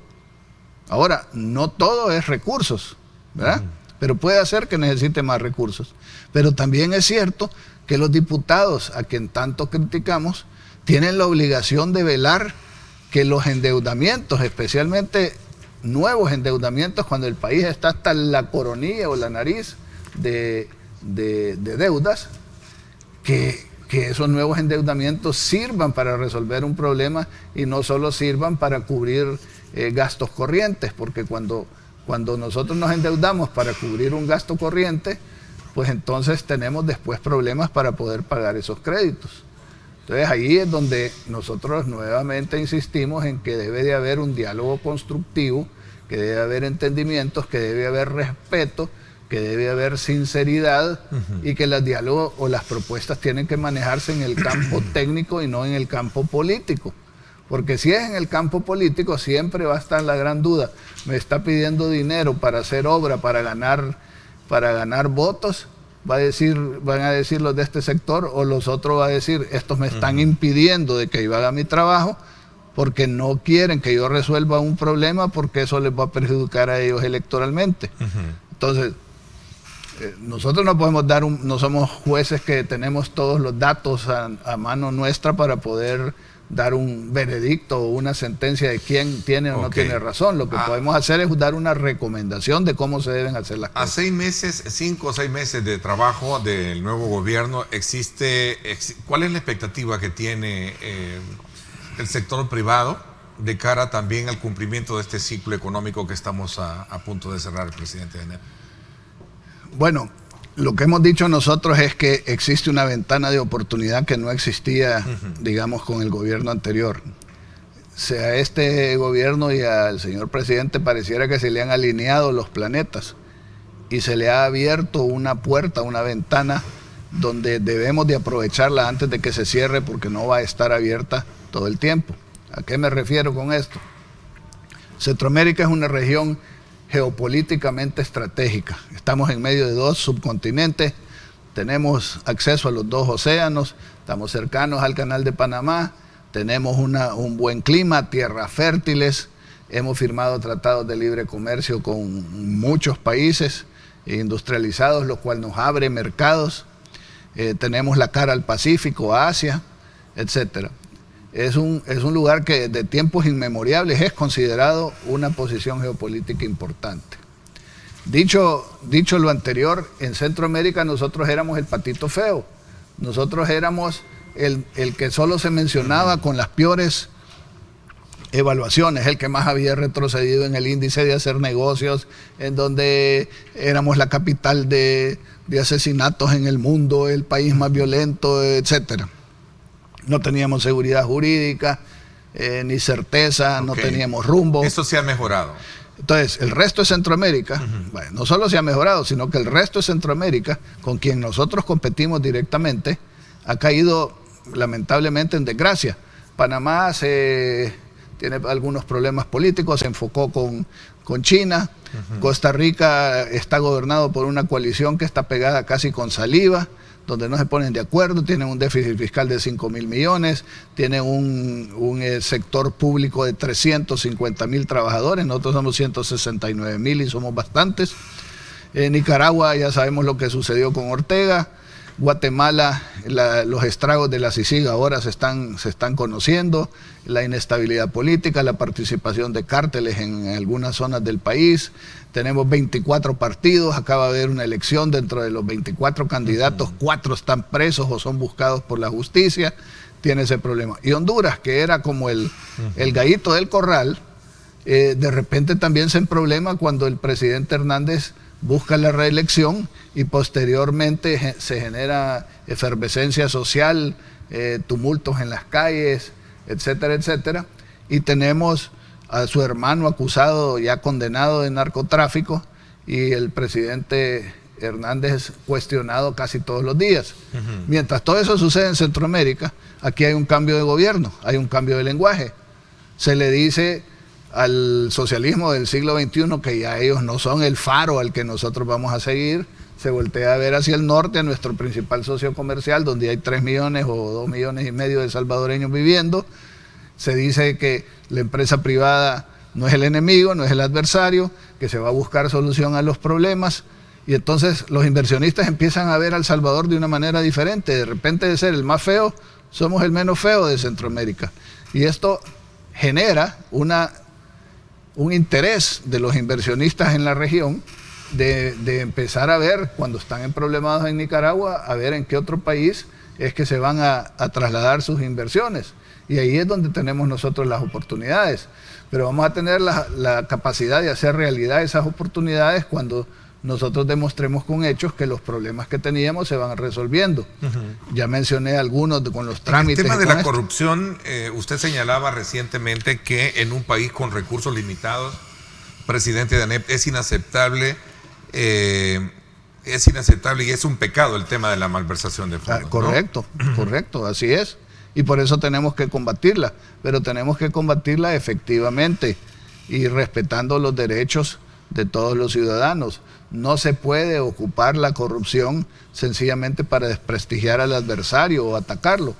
Ahora, no todo es recursos, ¿verdad? Pero puede ser que necesite más recursos. Pero también es cierto que los diputados, a quien tanto criticamos, tienen la obligación de velar que los endeudamientos, especialmente nuevos endeudamientos, cuando el país está hasta la coronilla o la nariz de deudas, que esos nuevos endeudamientos sirvan para resolver un problema y no solo sirvan para cubrir gastos corrientes, porque cuando nosotros nos endeudamos para cubrir un gasto corriente, pues entonces tenemos después problemas para poder pagar esos créditos. Entonces ahí es donde nosotros nuevamente insistimos en que debe de haber un diálogo constructivo, que debe haber entendimientos, que debe haber respeto, que debe haber sinceridad y que los diálogos o las propuestas tienen que manejarse en el campo técnico y no en el campo político. Porque si es en el campo político siempre va a estar la gran duda. Me está pidiendo dinero para hacer obra, para ganar votos, van a decir los de este sector, o los otros van a decir, estos me están impidiendo de que yo haga mi trabajo porque no quieren que yo resuelva un problema porque eso les va a perjudicar a ellos electoralmente. Entonces, nosotros no podemos no somos jueces que tenemos todos los datos a mano nuestra para poder dar un veredicto o una sentencia de quién tiene o no tiene razón. Lo que podemos hacer es dar una recomendación de cómo se deben hacer las cosas. A 6 meses, 5 o 6 meses de trabajo del nuevo gobierno, ¿cuál es la expectativa que tiene el sector privado de cara también al cumplimiento de este ciclo económico que estamos a punto de cerrar, el presidente de enero? Bueno, lo que hemos dicho nosotros es que existe una ventana de oportunidad que no existía, digamos, con el gobierno anterior. A este gobierno y al señor presidente pareciera que se le han alineado los planetas y se le ha abierto una puerta, una ventana donde debemos de aprovecharla antes de que se cierre, porque no va a estar abierta todo el tiempo. ¿A qué me refiero con esto? Centroamérica es una región geopolíticamente estratégica. Estamos en medio de 2 subcontinentes, tenemos acceso a los 2 océanos, estamos cercanos al Canal de Panamá, tenemos un buen clima, tierras fértiles, hemos firmado tratados de libre comercio con muchos países industrializados, lo cual nos abre mercados, tenemos la cara al Pacífico, a Asia, etcétera. Es un lugar que de tiempos inmemoriales es considerado una posición geopolítica importante. Dicho lo anterior, en Centroamérica nosotros éramos el patito feo. Nosotros éramos el que solo se mencionaba con las peores evaluaciones, el que más había retrocedido en el índice de hacer negocios, en donde éramos la capital de asesinatos en el mundo, el país más violento, etcétera. No teníamos seguridad jurídica, ni certeza, no teníamos rumbo. Eso se ha mejorado. Entonces, el resto de Centroamérica, bueno, no solo se ha mejorado, sino que el resto de Centroamérica, con quien nosotros competimos directamente, ha caído lamentablemente en desgracia. Panamá tiene algunos problemas políticos, se enfocó con China. Costa Rica está gobernado por una coalición que está pegada casi con saliva, donde no se ponen de acuerdo, tienen un déficit fiscal de 5.000 millones, tienen un sector público de 350.000 trabajadores, nosotros somos 169.000 y somos bastantes. En Nicaragua ya sabemos lo que sucedió con Ortega. Guatemala, los estragos de la CICIG ahora se están conociendo, la inestabilidad política, la participación de cárteles en algunas zonas del país. Tenemos 24 partidos, acaba de haber una elección, dentro de los 24 candidatos, 4 están presos o son buscados por la justicia, tiene ese problema. Y Honduras, que era como el gallito del corral, de repente también se emproblema cuando el presidente Hernández busca la reelección y posteriormente se genera efervescencia social, tumultos en las calles, etcétera, etcétera. Y tenemos a su hermano acusado, ya condenado de narcotráfico, y el presidente Hernández cuestionado casi todos los días. Mientras todo eso sucede en Centroamérica, aquí hay un cambio de gobierno, hay un cambio de lenguaje. Se le dice al socialismo del siglo XXI que ya ellos no son el faro al que nosotros vamos a seguir. Se voltea a ver hacia el norte, a nuestro principal socio comercial, donde hay 3 millones o 2,5 millones de salvadoreños viviendo. Se dice que la empresa privada no es el enemigo, no es el adversario, que se va a buscar solución a los problemas. Y entonces los inversionistas empiezan a ver a El Salvador de una manera diferente. De repente, de ser el más feo, somos el menos feo de Centroamérica. Y esto genera un interés de los inversionistas en la región de empezar a ver, cuando están en problemados en Nicaragua, a ver en qué otro país es que se van a trasladar sus inversiones. Y ahí es donde tenemos nosotros las oportunidades. Pero vamos a tener la capacidad de hacer realidad esas oportunidades cuando nosotros demostremos con hechos que los problemas que teníamos se van resolviendo. Ya mencioné algunos con los trámites. En el tema de la corrupción, usted señalaba recientemente que en un país con recursos limitados, presidente de ANEP, es inaceptable y es un pecado el tema de la malversación de fondos. Correcto, ¿no? Correcto, así es. Y por eso tenemos que combatirla, pero tenemos que combatirla efectivamente y respetando los derechos de todos los ciudadanos. No se puede ocupar la corrupción sencillamente para desprestigiar al adversario o atacarlo.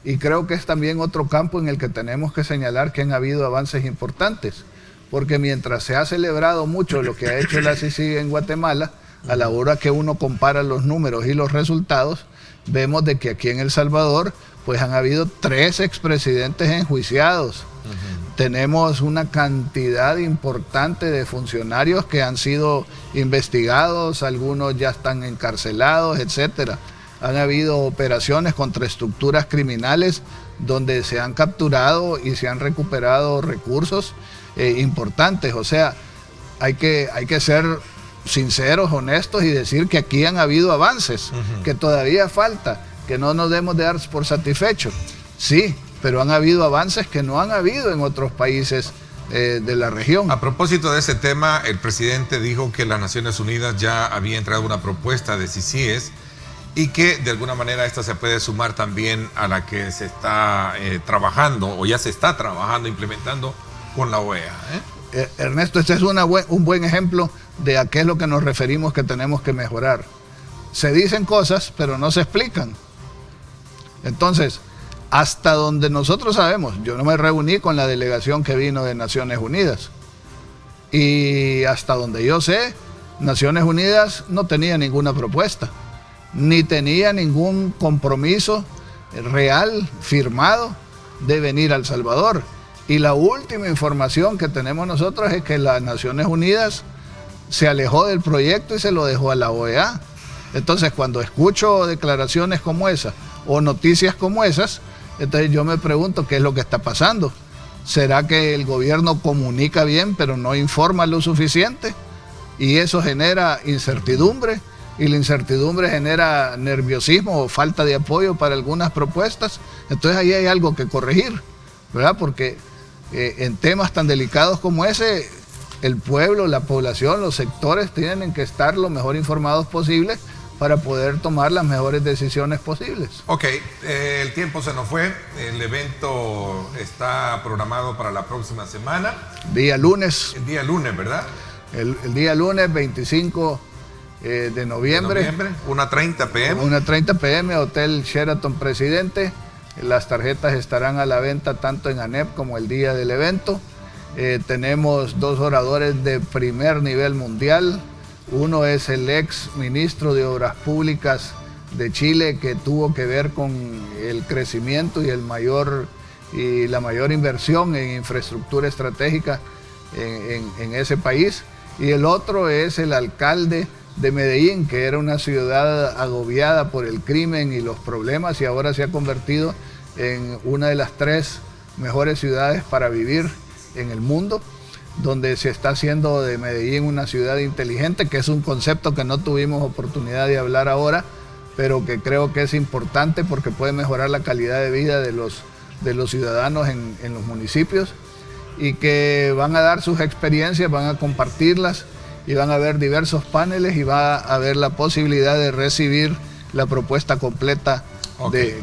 Y creo que es también otro campo en el que tenemos que señalar que han habido avances importantes, porque mientras se ha celebrado mucho lo que ha hecho la CICIG en Guatemala, a la hora que uno compara los números y los resultados, vemos de que aquí en El Salvador pues han habido 3 expresidentes enjuiciados. Tenemos una cantidad importante de funcionarios que han sido investigados, algunos ya están encarcelados, etcétera. Han habido operaciones contra estructuras criminales donde se han capturado y se han recuperado recursos importantes. O sea, hay que ser sinceros, honestos y decir que aquí han habido avances, que todavía falta, que no nos debemos de dar por satisfechos. Sí, pero han habido avances que no han habido en otros países de la región. A propósito de ese tema, el presidente dijo que las Naciones Unidas ya había entregado una propuesta de CICIES y que de alguna manera esta se puede sumar también a la que se está trabajando o ya se está trabajando, implementando con la OEA. Ernesto, este es un buen ejemplo de a qué es lo que nos referimos que tenemos que mejorar. Se dicen cosas, pero no se explican. Entonces, hasta donde nosotros sabemos, yo no me reuní con la delegación que vino de Naciones Unidas. Y hasta donde yo sé, Naciones Unidas no tenía ninguna propuesta, ni tenía ningún compromiso real, firmado, de venir a El Salvador. Y la última información que tenemos nosotros es que las Naciones Unidas se alejó del proyecto y se lo dejó a la OEA. Entonces, cuando escucho declaraciones como esas o noticias como esas, entonces yo me pregunto qué es lo que está pasando. ¿Será que el gobierno comunica bien pero no informa lo suficiente? Y eso genera incertidumbre, y la incertidumbre genera nerviosismo o falta de apoyo para algunas propuestas. Entonces ahí hay algo que corregir, ¿verdad? Porque en temas tan delicados como ese, el pueblo, la población, los sectores tienen que estar lo mejor informados posible para poder tomar las mejores decisiones posibles. Ok, el tiempo se nos fue, el evento está programado para la próxima semana. Día lunes. El día lunes, ¿verdad? El día lunes 25 de noviembre. 1:30 p.m. 1:30 p.m, Hotel Sheraton Presidente. Las tarjetas estarán a la venta tanto en ANEP como el día del evento. Tenemos 2 oradores de primer nivel mundial. Uno es el ex ministro de Obras Públicas de Chile, que tuvo que ver con el crecimiento y la mayor inversión en infraestructura estratégica en ese país. Y el otro es el alcalde de Medellín, que era una ciudad agobiada por el crimen y los problemas, y ahora se ha convertido en una de las 3 mejores ciudades para vivir en el mundo, donde se está haciendo de Medellín una ciudad inteligente, que es un concepto que no tuvimos oportunidad de hablar ahora, pero que creo que es importante porque puede mejorar la calidad de vida de los ciudadanos en los municipios, y que van a dar sus experiencias, van a compartirlas, y van a haber diversos paneles, y va a haber la posibilidad de recibir la propuesta completa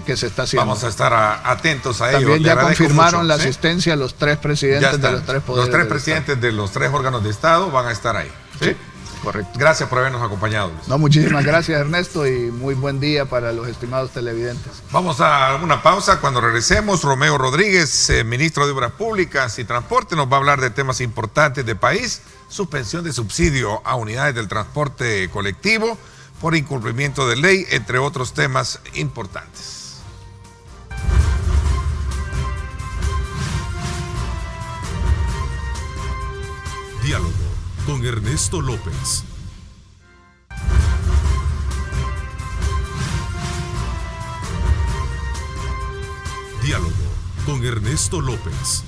que se está haciendo. Vamos a estar atentos a ello. También ya confirmaron la asistencia a los 3 presidentes de los 3 poderes. Los 3 presidentes de los 3 órganos de Estado van a estar ahí. Sí, correcto. Gracias por habernos acompañado, Luis. No, muchísimas gracias, Ernesto, y muy buen día para los estimados televidentes. Vamos a una pausa. Cuando regresemos, Romeo Rodríguez, ministro de Obras Públicas y Transporte, nos va a hablar de temas importantes de país: suspensión de subsidio a unidades del transporte colectivo por incumplimiento de ley, entre otros temas importantes. Diálogo con Ernesto López. Diálogo con Ernesto López.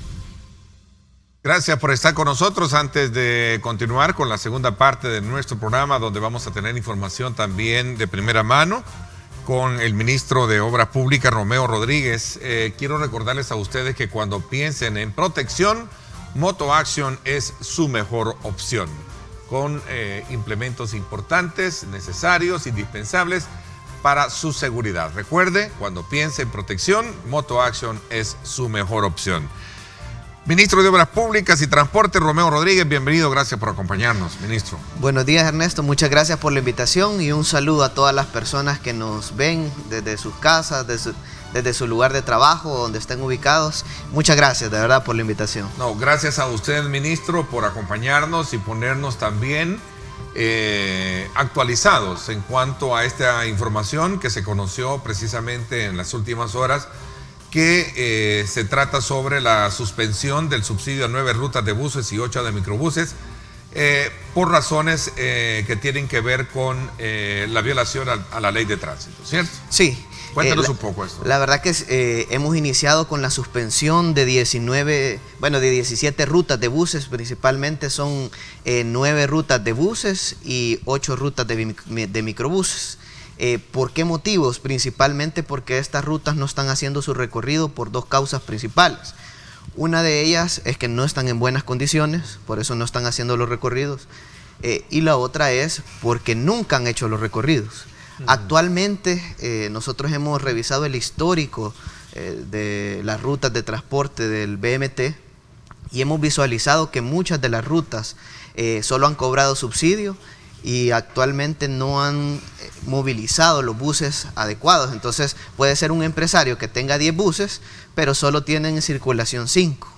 Gracias por estar con nosotros. Antes de continuar con la segunda parte de nuestro programa, donde vamos a tener información también de primera mano con el ministro de Obras Públicas, Romeo Rodríguez, quiero recordarles a ustedes que cuando piensen en protección, Moto Action es su mejor opción, con implementos importantes, necesarios, indispensables para su seguridad. Recuerde, cuando piense en protección, Moto Action es su mejor opción. Ministro de Obras Públicas y Transporte, Romeo Rodríguez, bienvenido, gracias por acompañarnos, ministro. Buenos días, Ernesto, muchas gracias por la invitación y un saludo a todas las personas que nos ven desde sus casas, desde su lugar de trabajo, donde estén ubicados. Muchas gracias, de verdad, por la invitación. No, gracias a usted, ministro, por acompañarnos y ponernos también actualizados en cuanto a esta información que se conoció precisamente en las últimas horas, que se trata sobre la suspensión del subsidio a 9 rutas de buses y 8 de microbuses por razones que tienen que ver con la violación a la ley de tránsito, ¿cierto? Sí. Cuéntanos un poco esto. La verdad que hemos iniciado con la suspensión de 17 rutas de buses, principalmente son 9 rutas de buses y 8 rutas de microbuses. ¿Por qué motivos? Principalmente porque estas rutas no están haciendo su recorrido por 2 causas principales. Una de ellas es que no están en buenas condiciones, por eso no están haciendo los recorridos. Y la otra es porque nunca han hecho los recorridos. Actualmente nosotros hemos revisado el histórico de las rutas de transporte del BMT y hemos visualizado que muchas de las rutas solo han cobrado subsidio y actualmente no han movilizado los buses adecuados. Entonces puede ser un empresario que tenga 10 buses, pero solo tienen en circulación 5.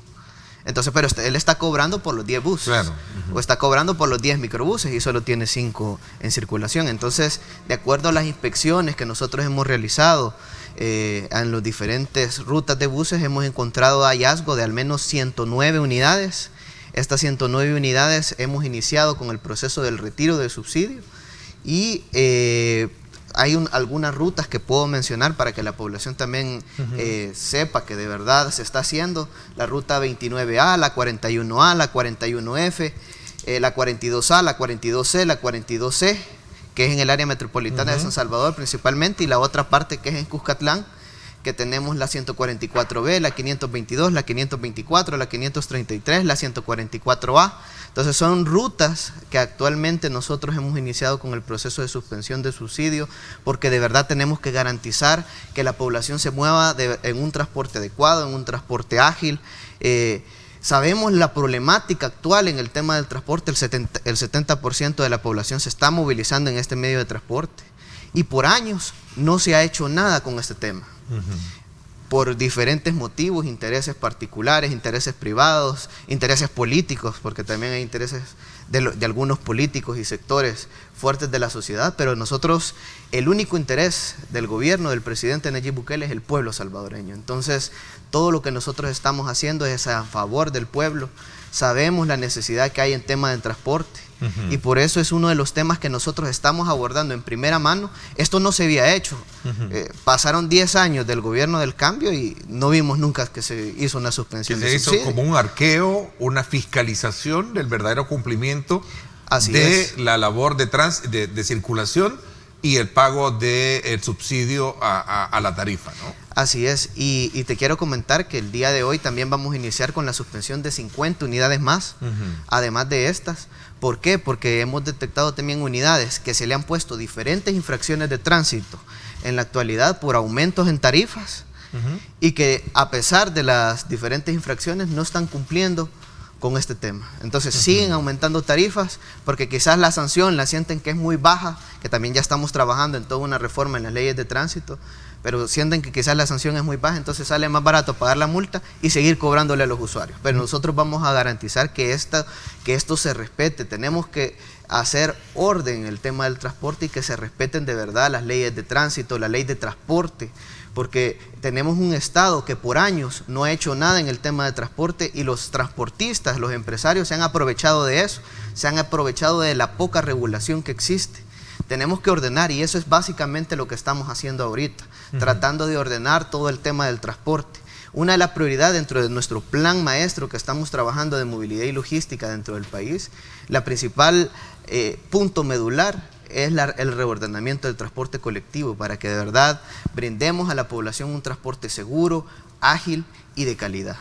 Entonces, pero él está cobrando por los 10 buses, claro. O está cobrando por los 10 microbuses y solo tiene 5 en circulación. Entonces, de acuerdo a las inspecciones que nosotros hemos realizado en las diferentes rutas de buses, hemos encontrado hallazgo de al menos 109 unidades. Estas 109 unidades hemos iniciado con el proceso del retiro del subsidio y hay algunas rutas que puedo mencionar para que la población también sepa que de verdad se está haciendo. La ruta 29A, la 41A, la 41F, la 42A, la 42C, la 42C, que es en el área metropolitana de San Salvador principalmente, y la otra parte que es en Cuscatlán, que tenemos la 144B, la 522, la 524, la 533, la 144A. Entonces son rutas que actualmente nosotros hemos iniciado con el proceso de suspensión de subsidio, porque de verdad tenemos que garantizar que la población se mueva en un transporte adecuado, en un transporte ágil. Sabemos la problemática actual en el tema del transporte, el 70% de la población se está movilizando en este medio de transporte y por años no se ha hecho nada con este tema. Por diferentes motivos, intereses particulares, intereses privados, intereses políticos, porque también hay intereses de algunos políticos y sectores fuertes de la sociedad, pero nosotros, el único interés del gobierno del presidente Nayib Bukele es el pueblo salvadoreño. Entonces, todo lo que nosotros estamos haciendo es a favor del pueblo. Sabemos la necesidad que hay en tema de transporte. Y por eso es uno de los temas que nosotros estamos abordando en primera mano. Esto no se había hecho. Pasaron 10 años del gobierno del cambio y no vimos nunca que se hizo una suspensión. Que se hizo como un arqueo, una fiscalización del verdadero cumplimiento de la labor de circulación y el pago del subsidio a la tarifa, ¿no? Así es, y te quiero comentar que el día de hoy también vamos a iniciar con la suspensión de 50 unidades más, además de estas. ¿Por qué? Porque hemos detectado también unidades que se le han puesto diferentes infracciones de tránsito en la actualidad por aumentos en tarifas y que a pesar de las diferentes infracciones no están cumpliendo con este tema. Entonces siguen aumentando tarifas porque quizás la sanción la sienten que es muy baja, que también ya estamos trabajando en toda una reforma en las leyes de tránsito, pero sienten que quizás la sanción es muy baja, entonces sale más barato pagar la multa y seguir cobrándole a los usuarios. Pero nosotros vamos a garantizar que esto se respete. Tenemos que hacer orden en el tema del transporte y que se respeten de verdad las leyes de tránsito, la ley de transporte, porque tenemos un Estado que por años no ha hecho nada en el tema de transporte y los transportistas, los empresarios se han aprovechado de eso, se han aprovechado de la poca regulación que existe. Tenemos que ordenar y eso es básicamente lo que estamos haciendo ahorita, tratando de ordenar todo el tema del transporte. Una de las prioridades dentro de nuestro plan maestro que estamos trabajando de movilidad y logística dentro del país, la principal punto medular es el reordenamiento del transporte colectivo para que de verdad brindemos a la población un transporte seguro, ágil y de calidad.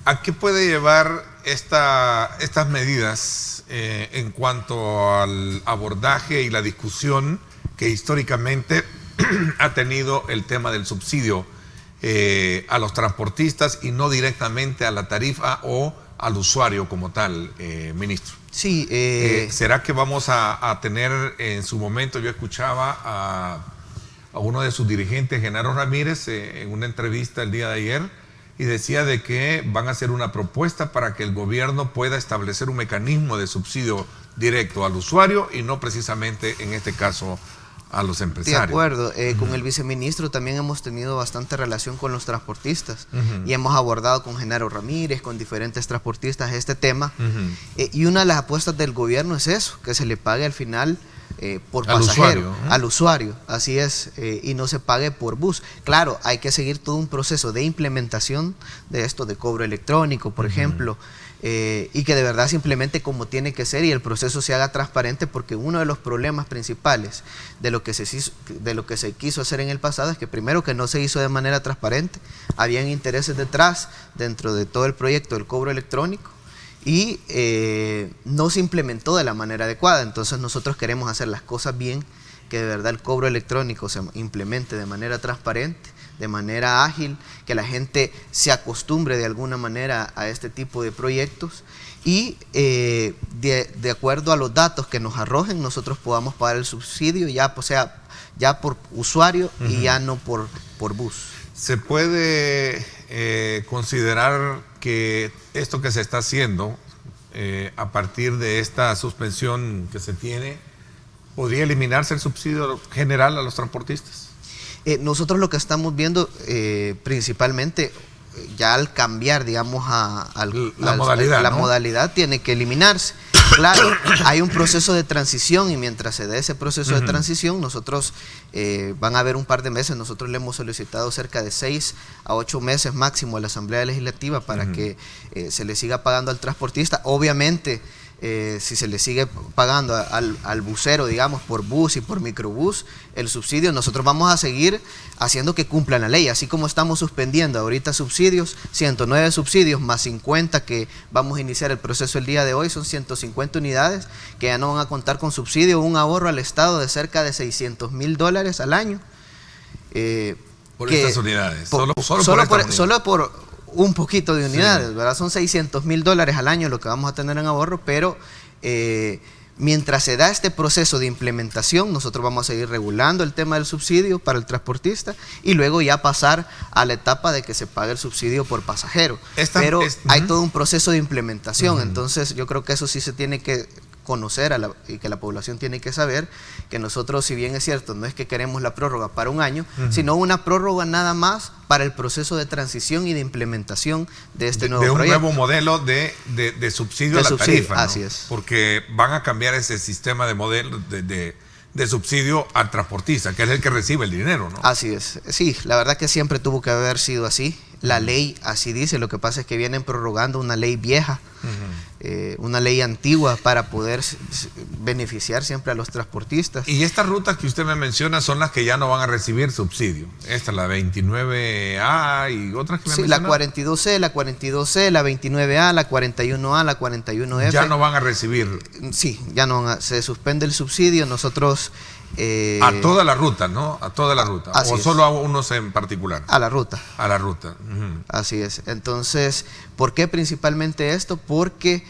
¿A qué puede llevar estas medidas en cuanto al abordaje y la discusión que históricamente ha tenido el tema del subsidio a los transportistas y no directamente a la tarifa o al usuario como tal, ministro? Sí. ¿Será que vamos a tener en su momento? Yo escuchaba a uno de sus dirigentes, Genaro Ramírez, en una entrevista el día de ayer, y decía de que van a hacer una propuesta para que el gobierno pueda establecer un mecanismo de subsidio directo al usuario y no precisamente en este caso a los empresarios. De acuerdo, con el viceministro también hemos tenido bastante relación con los transportistas y hemos abordado con Genaro Ramírez, con diferentes transportistas este tema, y una de las apuestas del gobierno es eso, que se le pague al final por pasajero, al usuario, así es, y no se pague por bus. Claro, hay que seguir todo un proceso de implementación de esto, de cobro electrónico, por ejemplo, y que de verdad se implemente como tiene que ser y el proceso se haga transparente, porque uno de los problemas principales de lo que se quiso hacer en el pasado es que primero que no se hizo de manera transparente, habían intereses detrás dentro de todo el proyecto del cobro electrónico, y no se implementó de la manera adecuada. Entonces nosotros queremos hacer las cosas bien, que de verdad el cobro electrónico se implemente de manera transparente, de manera ágil, que la gente se acostumbre de alguna manera a este tipo de proyectos y de acuerdo a los datos que nos arrojen nosotros podamos pagar el subsidio ya, pues, sea ya por usuario y ya no por bus. ¿Se puede considerar que esto que se está haciendo a partir de esta suspensión que se tiene, podría eliminarse el subsidio general a los transportistas? Nosotros lo que estamos viendo principalmente, ya al cambiar, digamos, la modalidad tiene que eliminarse. Claro, hay un proceso de transición y mientras se dé ese proceso de transición, nosotros van a haber un par de meses, nosotros le hemos solicitado cerca de 6 a 8 meses máximo a la Asamblea Legislativa para que se le siga pagando al transportista. Obviamente, si se le sigue pagando al busero, digamos, por bus y por microbús, el subsidio, nosotros vamos a seguir haciendo que cumplan la ley, así como estamos suspendiendo ahorita subsidios, 109 subsidios más 50 que vamos a iniciar el proceso el día de hoy, son 150 unidades que ya no van a contar con subsidio, un ahorro al Estado de cerca de $600,000 al año. Por estas unidades, solo por un poquito de unidades, ¿verdad? Son $600,000 al año lo que vamos a tener en ahorro, pero mientras se da este proceso de implementación, nosotros vamos a seguir regulando el tema del subsidio para el transportista y luego ya pasar a la etapa de que se pague el subsidio por pasajero. Pero hay todo un proceso de implementación, entonces yo creo que eso sí se tiene que conocer y que la población tiene que saber que nosotros, si bien es cierto, no es que queremos la prórroga para un año, sino una prórroga nada más para el proceso de transición y de implementación de este nuevo proyecto. De un nuevo modelo de subsidio a la tarifa, ¿no? Así es. Porque van a cambiar ese sistema de modelo de subsidio al transportista, que es el que recibe el dinero, ¿no? Así es. Sí, la verdad que siempre tuvo que haber sido así. La ley así dice, lo que pasa es que vienen prorrogando una ley vieja, una ley antigua para poder beneficiar siempre a los transportistas. Y estas rutas que usted me menciona son las que ya no van a recibir subsidio. Esta es la 29A y otras que me menciona. Sí, la 42C, la 42C, la 29A, la 41A, la 41F. Ya no van a recibir. Sí, ya no, se suspende el subsidio, nosotros... a toda la ruta, ¿no? A toda la ruta. ¿O solo a unos en particular? A la ruta. A la ruta. Así es. Entonces, ¿por qué principalmente esto? Porque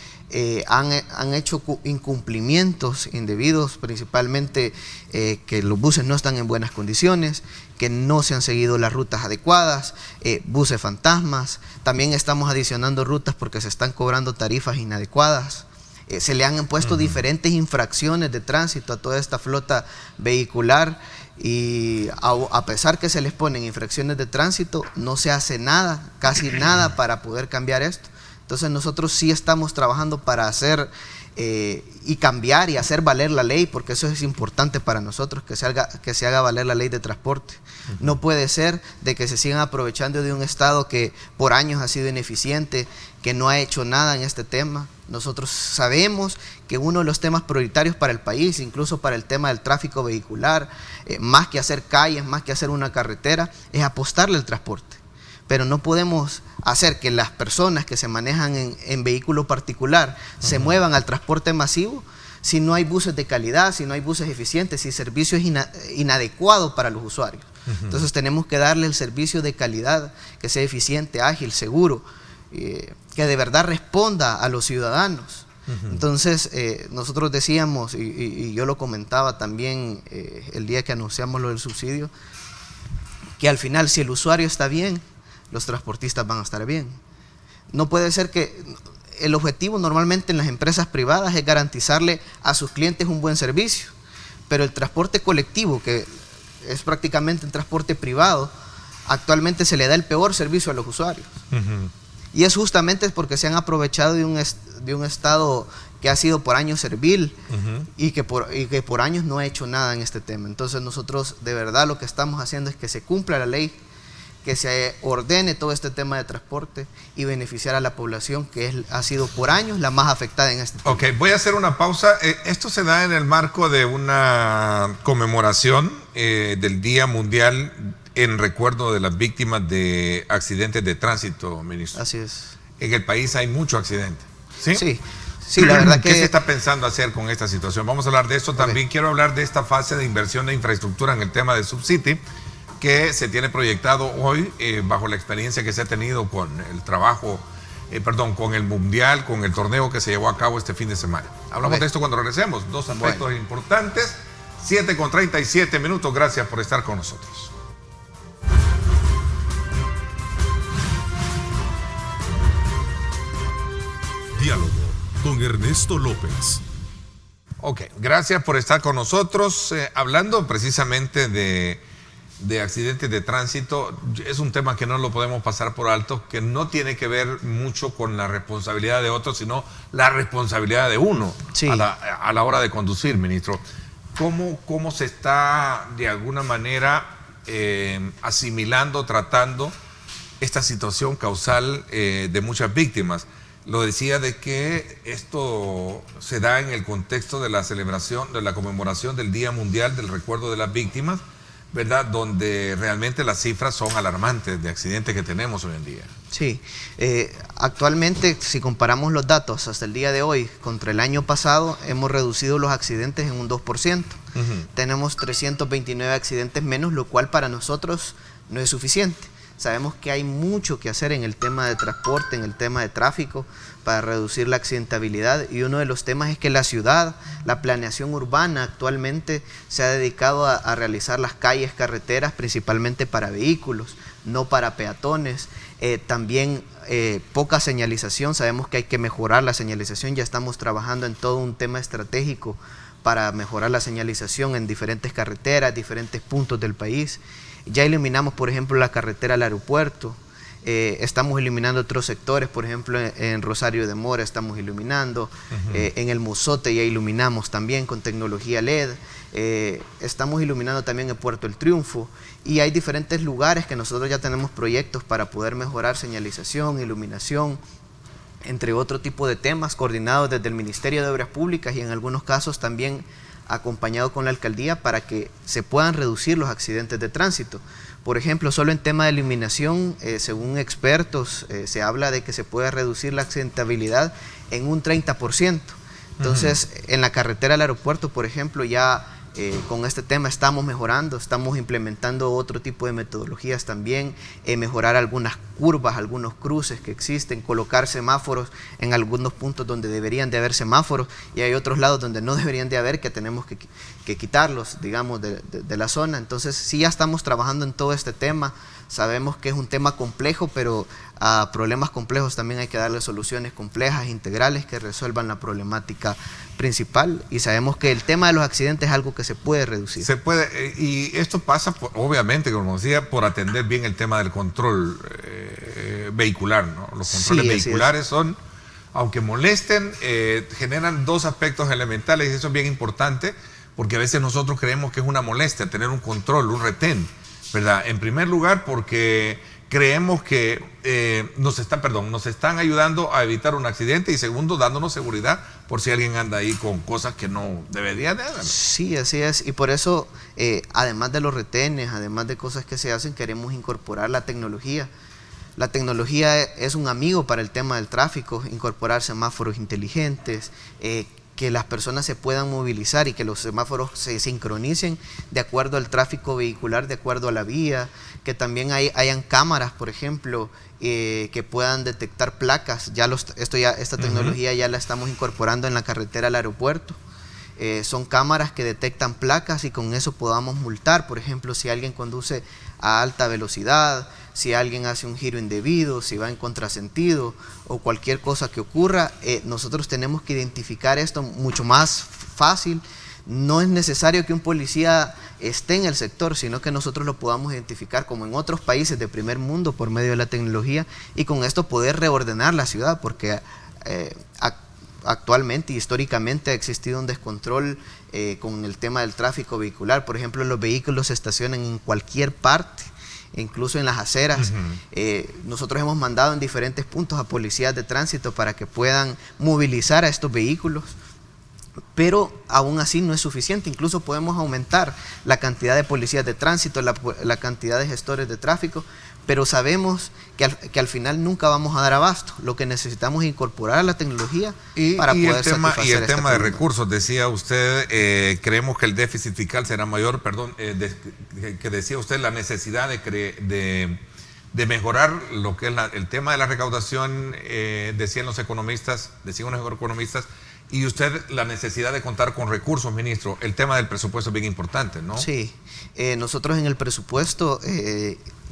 han hecho incumplimientos indebidos, principalmente que los buses no están en buenas condiciones, que no se han seguido las rutas adecuadas, buses fantasmas. También estamos adicionando rutas porque se están cobrando tarifas inadecuadas. Se le han impuesto diferentes infracciones de tránsito a toda esta flota vehicular y a pesar que se les ponen infracciones de tránsito, no se hace nada, casi nada para poder cambiar esto. Entonces nosotros sí estamos trabajando para hacer y cambiar y hacer valer la ley, porque eso es importante para nosotros, que se haga valer la ley de transporte. No puede ser de que se sigan aprovechando de un Estado que por años ha sido ineficiente, que no ha hecho nada en este tema. Nosotros sabemos que uno de los temas prioritarios para el país, incluso para el tema del tráfico vehicular, más que hacer calles, más que hacer una carretera, es apostarle al transporte. Pero no podemos hacer que las personas que se manejan en vehículo particular se muevan al transporte masivo si no hay buses de calidad, si no hay buses eficientes, si el servicio es inadecuado para los usuarios. Entonces tenemos que darle el servicio de calidad, que sea eficiente, ágil, seguro, que de verdad responda a los ciudadanos. Entonces nosotros decíamos, y yo lo comentaba también el día que anunciamos lo del subsidio, que al final si el usuario está bien, los transportistas van a estar bien. No puede ser que el objetivo normalmente en las empresas privadas es garantizarle a sus clientes un buen servicio, pero el transporte colectivo, que es prácticamente un transporte privado, actualmente se le da el peor servicio a los usuarios. Y es justamente porque se han aprovechado de un Estado que ha sido por años servil y que por años no ha hecho nada en este tema. Entonces nosotros de verdad lo que estamos haciendo es que se cumpla la ley, que se ordene todo este tema de transporte y beneficiar a la población que ha sido por años la más afectada en este tema. Ok, voy a hacer una pausa. Esto se da en el marco de una conmemoración del Día Mundial en recuerdo de las víctimas de accidentes de tránsito, ministro. Así es. En el país hay mucho accidente, ¿sí? Sí. Sí, la verdad que... ¿Qué se está pensando hacer con esta situación? Vamos a hablar de esto. También quiero hablar de esta fase de inversión de infraestructura en el tema de Subcity, que se tiene proyectado hoy bajo la experiencia que se ha tenido con el trabajo, con el Mundial, con el torneo que se llevó a cabo este fin de semana. Hablamos de esto cuando regresemos. Dos aspectos importantes. 7:37. Gracias por estar con nosotros. Diálogo con Ernesto López. Ok, gracias por estar con nosotros. Hablando precisamente de accidentes de tránsito, es un tema que no lo podemos pasar por alto, que no tiene que ver mucho con la responsabilidad de otros, sino la responsabilidad de uno a la hora de conducir, ministro. ¿Cómo se está de alguna manera asimilando, tratando esta situación causal de muchas víctimas? Lo decía de que esto se da en el contexto de la celebración, de la conmemoración del Día Mundial del Recuerdo de las Víctimas, ¿verdad? Donde realmente las cifras son alarmantes de accidentes que tenemos hoy en día. Sí, actualmente si comparamos los datos hasta el día de hoy contra el año pasado, hemos reducido los accidentes en un 2%. Tenemos 329 accidentes menos, lo cual para nosotros no es suficiente. Sabemos que hay mucho que hacer en el tema de transporte, en el tema de tráfico, para reducir la accidentabilidad, y uno de los temas es que la ciudad, la planeación urbana actualmente se ha dedicado a realizar las calles, carreteras, principalmente para vehículos, no para peatones. También poca señalización, sabemos que hay que mejorar la señalización, ya estamos trabajando en todo un tema estratégico para mejorar la señalización en diferentes carreteras, diferentes puntos del país. Ya eliminamos, por ejemplo, la carretera al aeropuerto, estamos eliminando otros sectores, por ejemplo, en Rosario de Mora estamos iluminando, en el Mozote ya iluminamos también con tecnología LED, estamos iluminando también en Puerto El Triunfo, y hay diferentes lugares que nosotros ya tenemos proyectos para poder mejorar señalización, iluminación, entre otro tipo de temas coordinados desde el Ministerio de Obras Públicas y en algunos casos también acompañado con la alcaldía para que se puedan reducir los accidentes de tránsito. Por ejemplo, solo en tema de iluminación, según expertos, se habla de que se puede reducir la accidentabilidad en un 30%. Entonces, en la carretera al aeropuerto, por ejemplo, ya con este tema estamos mejorando, estamos implementando otro tipo de metodologías también, mejorar algunas curvas, algunos cruces que existen, colocar semáforos en algunos puntos donde deberían de haber semáforos y hay otros lados donde no deberían de haber, que tenemos que quitarlos, digamos, de la zona. Entonces sí, ya estamos trabajando en todo este tema. Sabemos que es un tema complejo, pero a problemas complejos también hay que darle soluciones complejas, integrales, que resuelvan la problemática principal. Y sabemos que el tema de los accidentes es algo que se puede reducir. Se puede, y esto pasa, obviamente, como decía, por atender bien el tema del control vehicular, ¿no? Los controles vehiculares son, aunque molesten, generan dos aspectos elementales, y eso es bien importante, porque a veces nosotros creemos que es una molestia tener un control, un retén, ¿verdad? En primer lugar, porque creemos que nos están ayudando a evitar un accidente, y segundo, dándonos seguridad por si alguien anda ahí con cosas que no debería de haber. Sí, así es, y por eso, además de los retenes, además de cosas que se hacen, queremos incorporar la tecnología. La tecnología es un amigo para el tema del tráfico, incorporar semáforos inteligentes, que las personas se puedan movilizar y que los semáforos se sincronicen de acuerdo al tráfico vehicular, de acuerdo a la vía, que también hayan cámaras, por ejemplo, que puedan detectar placas. Esta tecnología ya la estamos incorporando en la carretera al aeropuerto. son cámaras que detectan placas y con eso podamos multar. Por ejemplo, si alguien conduce a alta velocidad, si alguien hace un giro indebido, si va en contrasentido o cualquier cosa que ocurra, nosotros tenemos que identificar esto mucho más fácil. No es necesario que un policía esté en el sector, sino que nosotros lo podamos identificar como en otros países de primer mundo por medio de la tecnología y con esto poder reordenar la ciudad, porque actualmente y históricamente ha existido un descontrol con el tema del tráfico vehicular. Por ejemplo, los vehículos se estacionan en cualquier parte, incluso en las aceras. Nosotros hemos mandado en diferentes puntos a policías de tránsito para que puedan movilizar a estos vehículos, pero aún así no es suficiente. Incluso podemos aumentar la cantidad de policías de tránsito, la cantidad de gestores de tráfico, pero sabemos que al final nunca vamos a dar abasto. Lo que necesitamos es incorporar la tecnología para poder satisfacer y el tema de demanda. recursos, decía usted, creemos que el déficit fiscal será mayor, que decía usted la necesidad de mejorar lo que es el tema de la recaudación, decían unos economistas, y usted la necesidad de contar con recursos, ministro. El tema del presupuesto es bien importante, ¿no? Sí, nosotros en el presupuesto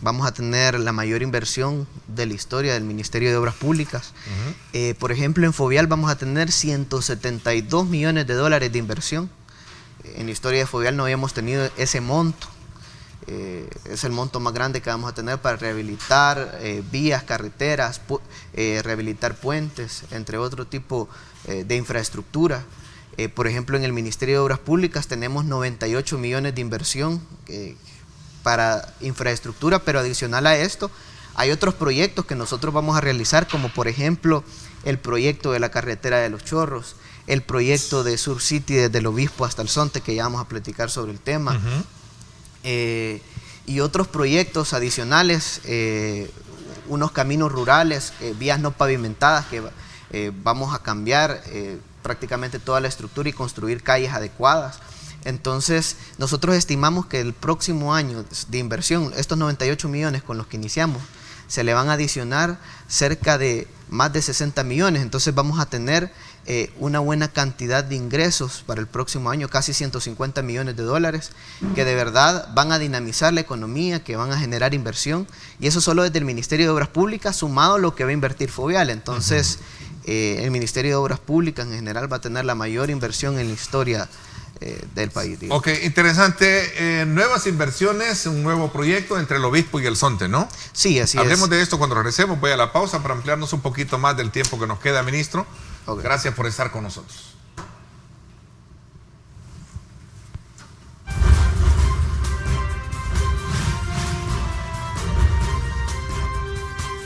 vamos a tener la mayor inversión de la historia del Ministerio de Obras Públicas. Por ejemplo, en Fovial vamos a tener 172 millones de dólares de inversión. En la historia de Fovial no habíamos tenido ese monto. Es el monto más grande que vamos a tener para rehabilitar vías, carreteras, rehabilitar puentes, entre otro tipo de infraestructura. Por ejemplo, en el Ministerio de Obras Públicas tenemos 98 millones de inversión para infraestructura, pero adicional a esto hay otros proyectos que nosotros vamos a realizar, como por ejemplo el proyecto de la carretera de Los Chorros, el proyecto de Sur City desde el Obispo hasta el Zonte, que ya vamos a platicar sobre el tema. Y otros proyectos adicionales, unos caminos rurales, vías no pavimentadas que vamos a cambiar prácticamente toda la estructura y construir calles adecuadas. Entonces nosotros estimamos que el próximo año de inversión, estos 98 millones con los que iniciamos, se le van a adicionar cerca de más de 60 millones. Entonces vamos a tener una buena cantidad de ingresos para el próximo año, casi 150 millones de dólares, que de verdad van a dinamizar la economía, que van a generar inversión, y eso solo desde el Ministerio de Obras Públicas, sumado a lo que va a invertir Fovial. Entonces el Ministerio de Obras Públicas en general va a tener la mayor inversión en la historia del país. Digamos. Ok, interesante. Nuevas inversiones, un nuevo proyecto entre el Obispo y el Zonte, ¿no? Sí, así es. Hablemos de esto cuando regresemos. Voy a la pausa para ampliarnos un poquito más del tiempo que nos queda, ministro. Okay. Gracias por estar con nosotros.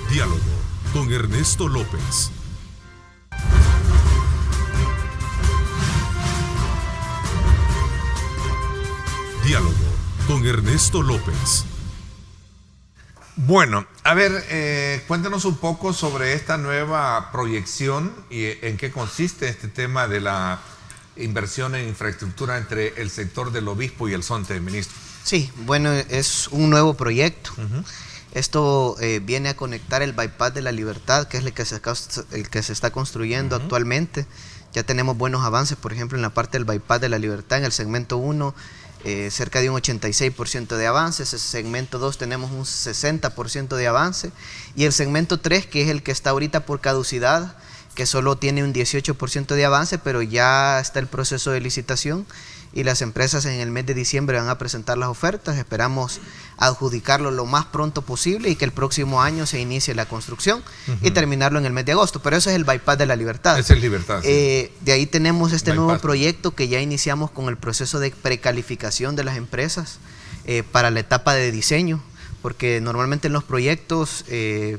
Diálogo con Ernesto López. Diálogo con Ernesto López. Bueno, a ver, cuéntanos un poco sobre esta nueva proyección y en qué consiste este tema de la inversión en infraestructura entre el sector del Obispo y el Zonte, ministro. Sí, bueno, es un nuevo proyecto. Esto viene a conectar el Bypass de la Libertad, que es el que se está construyendo actualmente. Ya tenemos buenos avances, por ejemplo, en la parte del Bypass de la Libertad, en el segmento 1, cerca de un 86% de avance. En el segmento 2 tenemos un 60% de avance, y el segmento 3, que es el que está ahorita por caducidad, que solo tiene un 18% de avance, pero ya está el proceso de licitación y las empresas en el mes de diciembre van a presentar las ofertas. Esperamos adjudicarlo lo más pronto posible y que el próximo año se inicie la construcción y terminarlo en el mes de agosto. Pero eso es el Bypass de la Libertad. Es el Libertad. Sí. De ahí tenemos este Bypass. nuevo proyecto que ya iniciamos con el proceso de precalificación de las empresas para la etapa de diseño, porque normalmente en los proyectos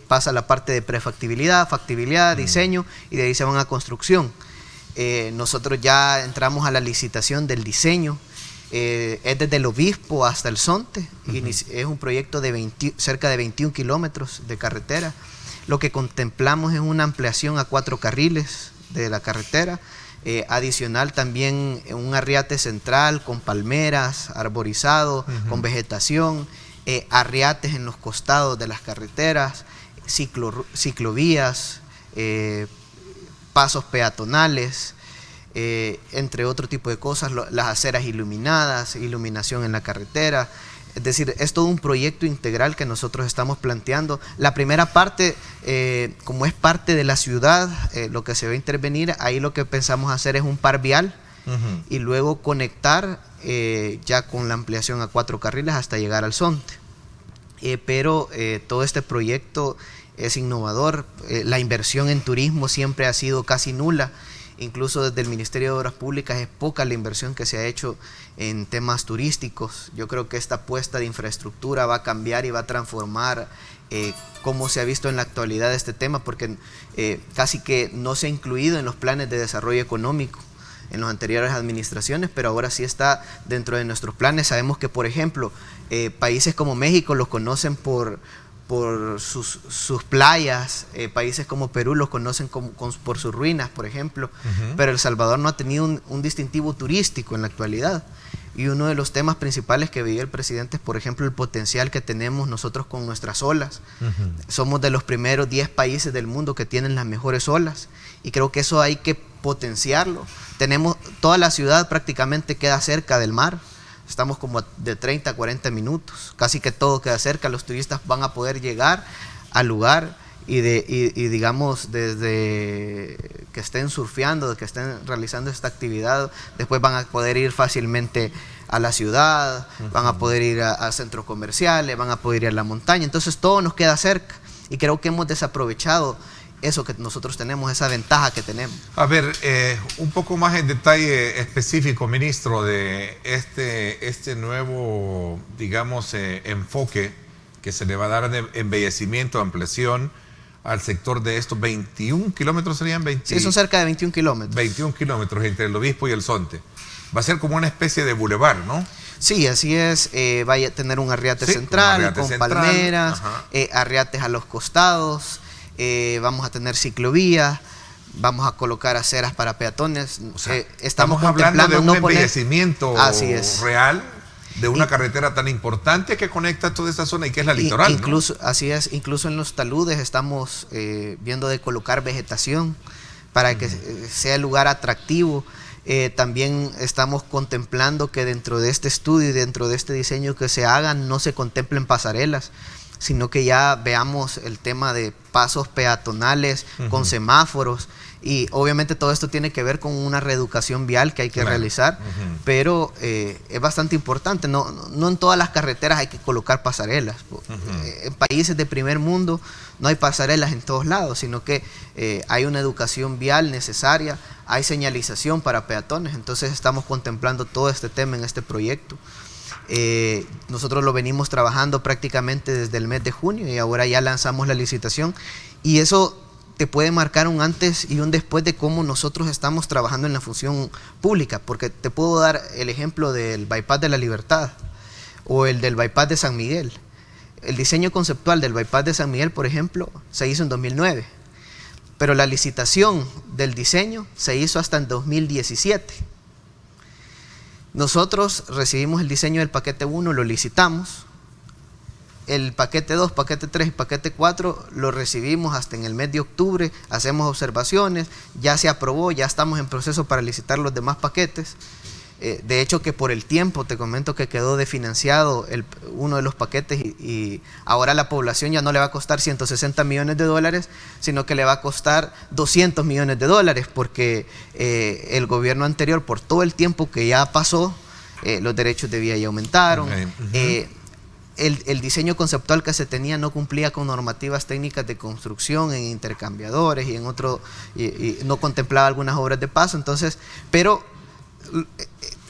pasa la parte de prefactibilidad, factibilidad, diseño, y de ahí se van a construcción. Nosotros ya entramos a la licitación del diseño, es desde el Obispo hasta el Zonte, es un proyecto de cerca de 21 kilómetros de carretera. Lo que contemplamos es una ampliación a 4 carriles de la carretera, adicional también un arriate central con palmeras, arborizado, con vegetación, arriates en los costados de las carreteras, ciclovías, pasos peatonales, entre otro tipo de cosas, las aceras iluminadas, iluminación en la carretera. Es decir, es todo un proyecto integral que nosotros estamos planteando. La primera parte, como es parte de la ciudad, lo que se va a intervenir, ahí lo que pensamos hacer es un par vial y luego conectar ya con la ampliación a 4 carriles hasta llegar al Zonte. Pero todo este proyecto es innovador. La inversión en turismo siempre ha sido casi nula. Incluso desde el Ministerio de Obras Públicas es poca la inversión que se ha hecho en temas turísticos. Yo creo que esta apuesta de infraestructura va a cambiar y va a transformar cómo se ha visto en la actualidad este tema, porque casi que no se ha incluido en los planes de desarrollo económico en las anteriores administraciones, pero ahora sí está dentro de nuestros planes. Sabemos que, por ejemplo, países como México los conocen por sus playas, países como Perú los conocen por sus ruinas, por ejemplo, pero El Salvador no ha tenido un distintivo turístico en la actualidad. Y uno de los temas principales que veía el presidente es, por ejemplo, el potencial que tenemos nosotros con nuestras olas. Somos de los primeros 10 países del mundo que tienen las mejores olas, y creo que eso hay que potenciarlo. Toda la ciudad prácticamente queda cerca del mar. Estamos como de 30 a 40 minutos, casi que todo queda cerca. Los turistas van a poder llegar al lugar y digamos, desde que estén surfeando, de que estén realizando esta actividad, después van a poder ir fácilmente a la ciudad, van a poder ir a centros comerciales, van a poder ir a la montaña. Entonces todo nos queda cerca y creo que hemos desaprovechado eso que nosotros tenemos, esa ventaja que tenemos. A ver, un poco más en detalle específico, ministro, de este nuevo, digamos, enfoque que se le va a dar de embellecimiento, ampliación al sector de estos 21 kilómetros, ¿serían 20? Sí, son cerca de 21 kilómetros. 21 kilómetros entre el Obispo y el Zonte. Va a ser como una especie de bulevar, ¿no? Sí, así es. Va a tener un arriate central, con palmeras, arriates a los costados. Vamos a tener ciclovías, vamos a colocar aceras para peatones. O sea, estamos hablando de un embellecimiento real de una carretera tan importante que conecta toda esta zona y que es la litoral. Incluso, ¿no? Así es, incluso en los taludes estamos viendo de colocar vegetación para que sea el lugar atractivo. También estamos contemplando que dentro de este estudio y dentro de este diseño que se hagan no se contemplen pasarelas, sino que ya veamos el tema de pasos peatonales con semáforos, y obviamente todo esto tiene que ver con una reeducación vial que hay que realizar, pero es bastante importante. No en todas las carreteras hay que colocar pasarelas. En países de primer mundo no hay pasarelas en todos lados, sino que hay una educación vial necesaria, hay señalización para peatones. Entonces estamos contemplando todo este tema en este proyecto. Nosotros lo venimos trabajando prácticamente desde el mes de junio y ahora ya lanzamos la licitación, y eso te puede marcar un antes y un después de cómo nosotros estamos trabajando en la función pública, porque te puedo dar el ejemplo del Bypass de la Libertad o el del Bypass de San Miguel. El diseño conceptual del Bypass de San Miguel, por ejemplo, se hizo en 2009, pero la licitación del diseño se hizo hasta en 2017. Nosotros recibimos el diseño del paquete 1, lo licitamos. El paquete 2, paquete 3 y paquete 4 lo recibimos hasta en el mes de octubre, hacemos observaciones, ya se aprobó, ya estamos en proceso para licitar los demás paquetes. De hecho, que por el tiempo te comento que quedó definanciado uno de los paquetes y ahora la población ya no le va a costar 160 millones de dólares, sino que le va a costar 200 millones de dólares, porque el gobierno anterior, por todo el tiempo que ya pasó, los derechos de vía ya aumentaron. El diseño conceptual que se tenía no cumplía con normativas técnicas de construcción en intercambiadores y en otro, y no contemplaba algunas obras de paso. Entonces, pero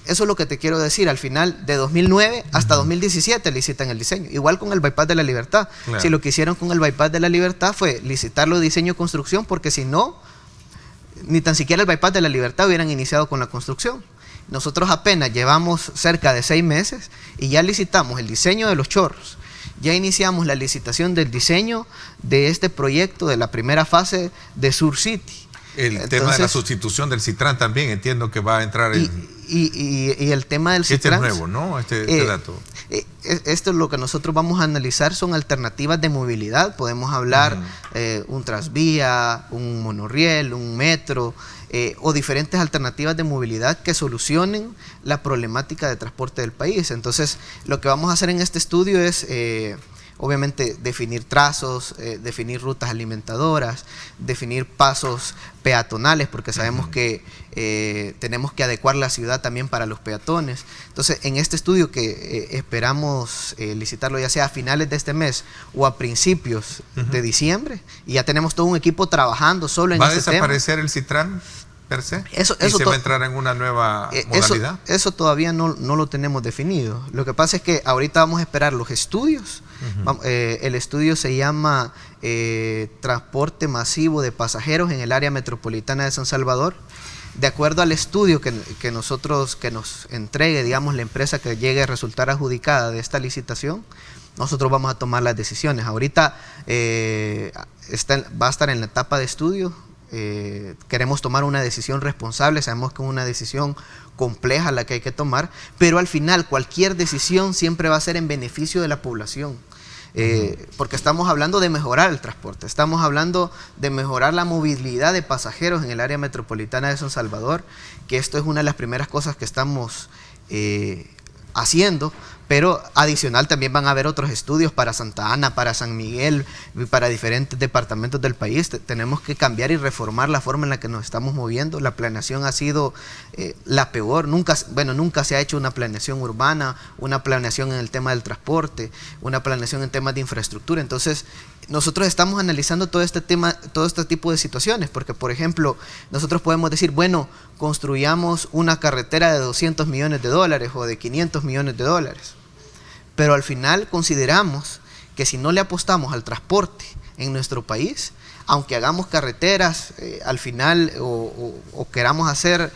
eso es lo que te quiero decir. Al final, de 2009 hasta 2017 licitan el diseño. Igual con el Bypass de la Libertad. Claro. Si lo que hicieron con el Bypass de la Libertad fue licitarlo diseño-construcción, porque si no, ni tan siquiera el Bypass de la Libertad hubieran iniciado con la construcción. Nosotros apenas llevamos cerca de 6 meses y ya licitamos el diseño de los chorros. Ya iniciamos la licitación del diseño de este proyecto de la primera fase de Sur City. Tema de la sustitución del Citrán también entiendo que va a entrar en... Y el tema del Este es Citrans, nuevo, ¿no? Este dato. Esto es lo que nosotros vamos a analizar, son alternativas de movilidad. Podemos hablar un transvía, un monorriel, un metro, o diferentes alternativas de movilidad que solucionen la problemática de transporte del país. Entonces, lo que vamos a hacer en este estudio es obviamente definir trazos, definir rutas alimentadoras, definir pasos peatonales, porque sabemos que tenemos que adecuar la ciudad también para los peatones. Entonces, en este estudio que esperamos licitarlo ya sea a finales de este mes o a principios de diciembre, y ya tenemos todo un equipo trabajando solo en este tema. ¿Va a desaparecer el Citrans per se? ¿Y se va a entrar en una nueva modalidad? Eso todavía no lo tenemos definido. Lo que pasa es que ahorita vamos a esperar los estudios. El estudio se llama Transporte Masivo de Pasajeros en el Área Metropolitana de San Salvador. De acuerdo al estudio que nos entregue, digamos, la empresa que llegue a resultar adjudicada de esta licitación, nosotros vamos a tomar las decisiones. Ahorita va a estar en la etapa de estudio. Queremos tomar una decisión responsable, sabemos que es una decisión compleja la que hay que tomar, pero al final cualquier decisión siempre va a ser en beneficio de la población, porque estamos hablando de mejorar el transporte, estamos hablando de mejorar la movilidad de pasajeros en el área metropolitana de San Salvador, que esto es una de las primeras cosas que estamos haciendo, pero adicional también van a haber otros estudios para Santa Ana, para San Miguel, para diferentes departamentos del país. Tenemos que cambiar y reformar la forma en la que nos estamos moviendo. La planeación ha sido la peor. Nunca se ha hecho una planeación urbana, una planeación en el tema del transporte, una planeación en temas de infraestructura. Entonces, nosotros estamos analizando todo este tema, todo este tipo de situaciones, porque, por ejemplo, nosotros podemos decir, bueno, construyamos una carretera de $200 millones o de $500 millones, pero al final consideramos que si no le apostamos al transporte en nuestro país, aunque hagamos carreteras al final o queramos hacer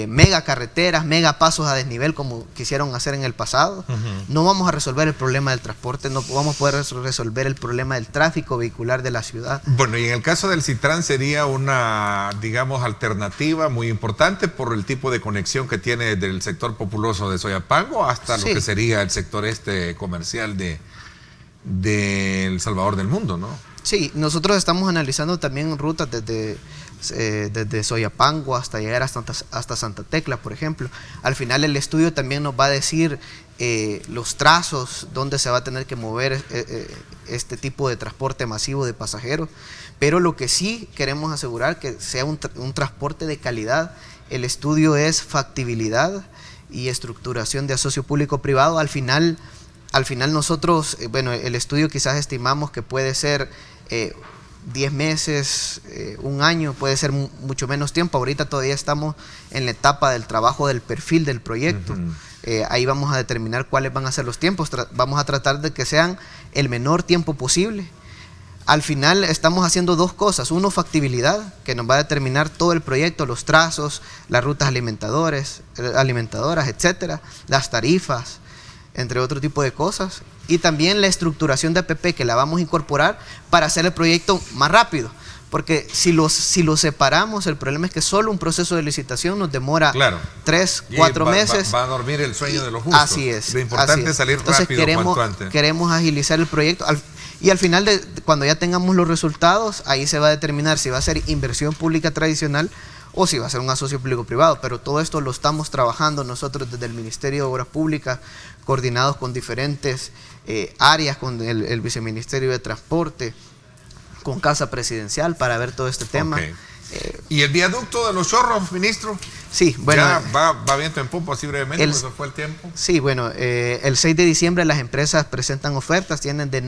mega carreteras, mega pasos a desnivel como quisieron hacer en el pasado, no vamos a resolver el problema del transporte, no vamos a poder resolver el problema del tráfico vehicular de la ciudad. Bueno, y en el caso del Citrans sería una, digamos, alternativa muy importante por el tipo de conexión que tiene del sector populoso de Soyapango hasta lo que sería el sector comercial de El Salvador del Mundo, ¿no? Sí, nosotros estamos analizando también rutas desde Soyapango hasta llegar hasta Santa Tecla, por ejemplo. Al final el estudio también nos va a decir los trazos donde se va a tener que mover este tipo de transporte masivo de pasajeros, pero lo que sí queremos asegurar que sea un transporte de calidad. El estudio es factibilidad y estructuración de asocio público-privado. Al final nosotros, el estudio quizás estimamos que puede ser 10 meses, un año, puede ser mucho menos tiempo. Ahorita todavía estamos en la etapa del trabajo del perfil del proyecto. Ahí vamos a determinar cuáles van a ser los tiempos. Vamos a tratar de que sean el menor tiempo posible. Al final estamos haciendo dos cosas. Uno, factibilidad, que nos va a determinar todo el proyecto, los trazos, las rutas alimentadoras, etcétera, las tarifas, entre otro tipo de cosas, y también la estructuración de APP, que la vamos a incorporar para hacer el proyecto más rápido, porque si lo separamos, el problema es que solo un proceso de licitación nos demora 3, 4 meses. Va a dormir el sueño de los justos. Así es. Lo importante es salir rápido cuanto antes. Queremos agilizar el proyecto, y al final, cuando ya tengamos los resultados, ahí se va a determinar si va a ser inversión pública tradicional o si va a ser un asocio público-privado, pero todo esto lo estamos trabajando nosotros desde el Ministerio de Obras Públicas, coordinados con diferentes áreas, con el Viceministerio de Transporte, con Casa Presidencial, para ver todo este tema. ¿Y el viaducto de los Chorros, ministro? Sí, bueno. ¿Ya va viento en popa así brevemente? ¿Eso fue el tiempo? Sí, bueno, el 6 de diciembre las empresas presentan ofertas, tienen de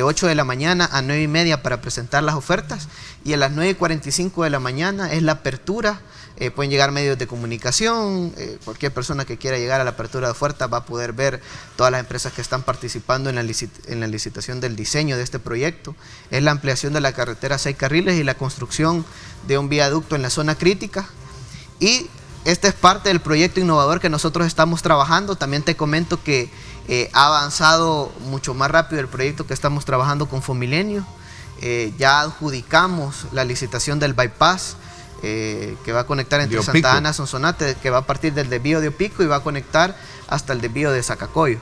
8 de la mañana a 9:30 para presentar las ofertas, y a las 9:45 de la mañana es la apertura. Pueden llegar medios de comunicación, cualquier persona que quiera llegar a la apertura de oferta va a poder ver todas las empresas que están participando en la licitación del diseño de este proyecto. Es la ampliación de la carretera 6 carriles y la construcción de un viaducto en la zona crítica. Y este es parte del proyecto innovador que nosotros estamos trabajando. También te comento que ha avanzado mucho más rápido el proyecto que estamos trabajando con Fomilenio. Ya adjudicamos la licitación del bypass que va a conectar entre Opico. Santa Ana y Sonsonate, que va a partir del desvío de Opico y va a conectar hasta el desvío de Zacacoyo.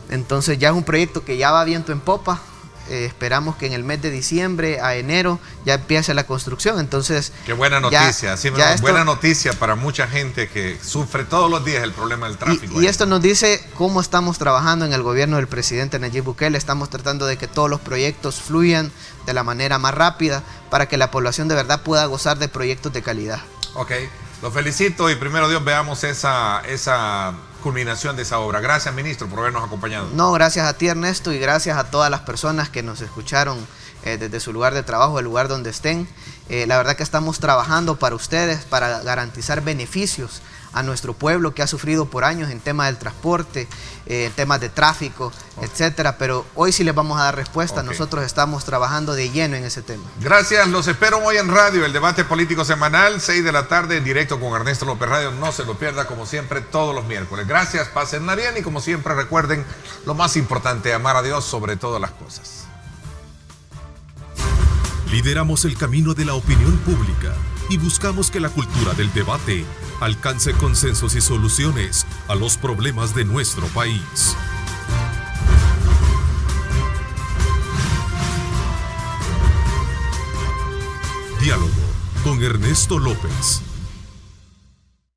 Entonces ya es un proyecto que ya va viento en popa. Esperamos que en el mes de diciembre a enero ya empiece la construcción. Entonces, qué buena noticia, buena noticia para mucha gente que sufre todos los días el problema del tráfico. Y esto nos dice cómo estamos trabajando en el gobierno del presidente Nayib Bukele. Estamos tratando de que todos los proyectos fluyan de la manera más rápida para que la población de verdad pueda gozar de proyectos de calidad. Ok, lo felicito y primero Dios veamos esa culminación de esa obra. Gracias, ministro, por habernos acompañado. No, gracias a ti, Ernesto, y gracias a todas las personas que nos escucharon desde su lugar de trabajo, el lugar donde estén. La verdad que estamos trabajando para ustedes, para garantizar beneficios a nuestro pueblo que ha sufrido por años en temas del transporte, en temas de tráfico, etcétera. Pero hoy sí les vamos a dar respuesta. Nosotros estamos trabajando de lleno en ese tema. Gracias, los espero hoy en radio, el debate político semanal, 6 de la tarde, en directo con Ernesto López Radio. No se lo pierda, como siempre, todos los miércoles. Gracias, pásenla bien y como siempre recuerden lo más importante, amar a Dios sobre todas las cosas. Lideramos el camino de la opinión pública y buscamos que la cultura del debate alcance consensos y soluciones a los problemas de nuestro país. Diálogo con Ernesto López.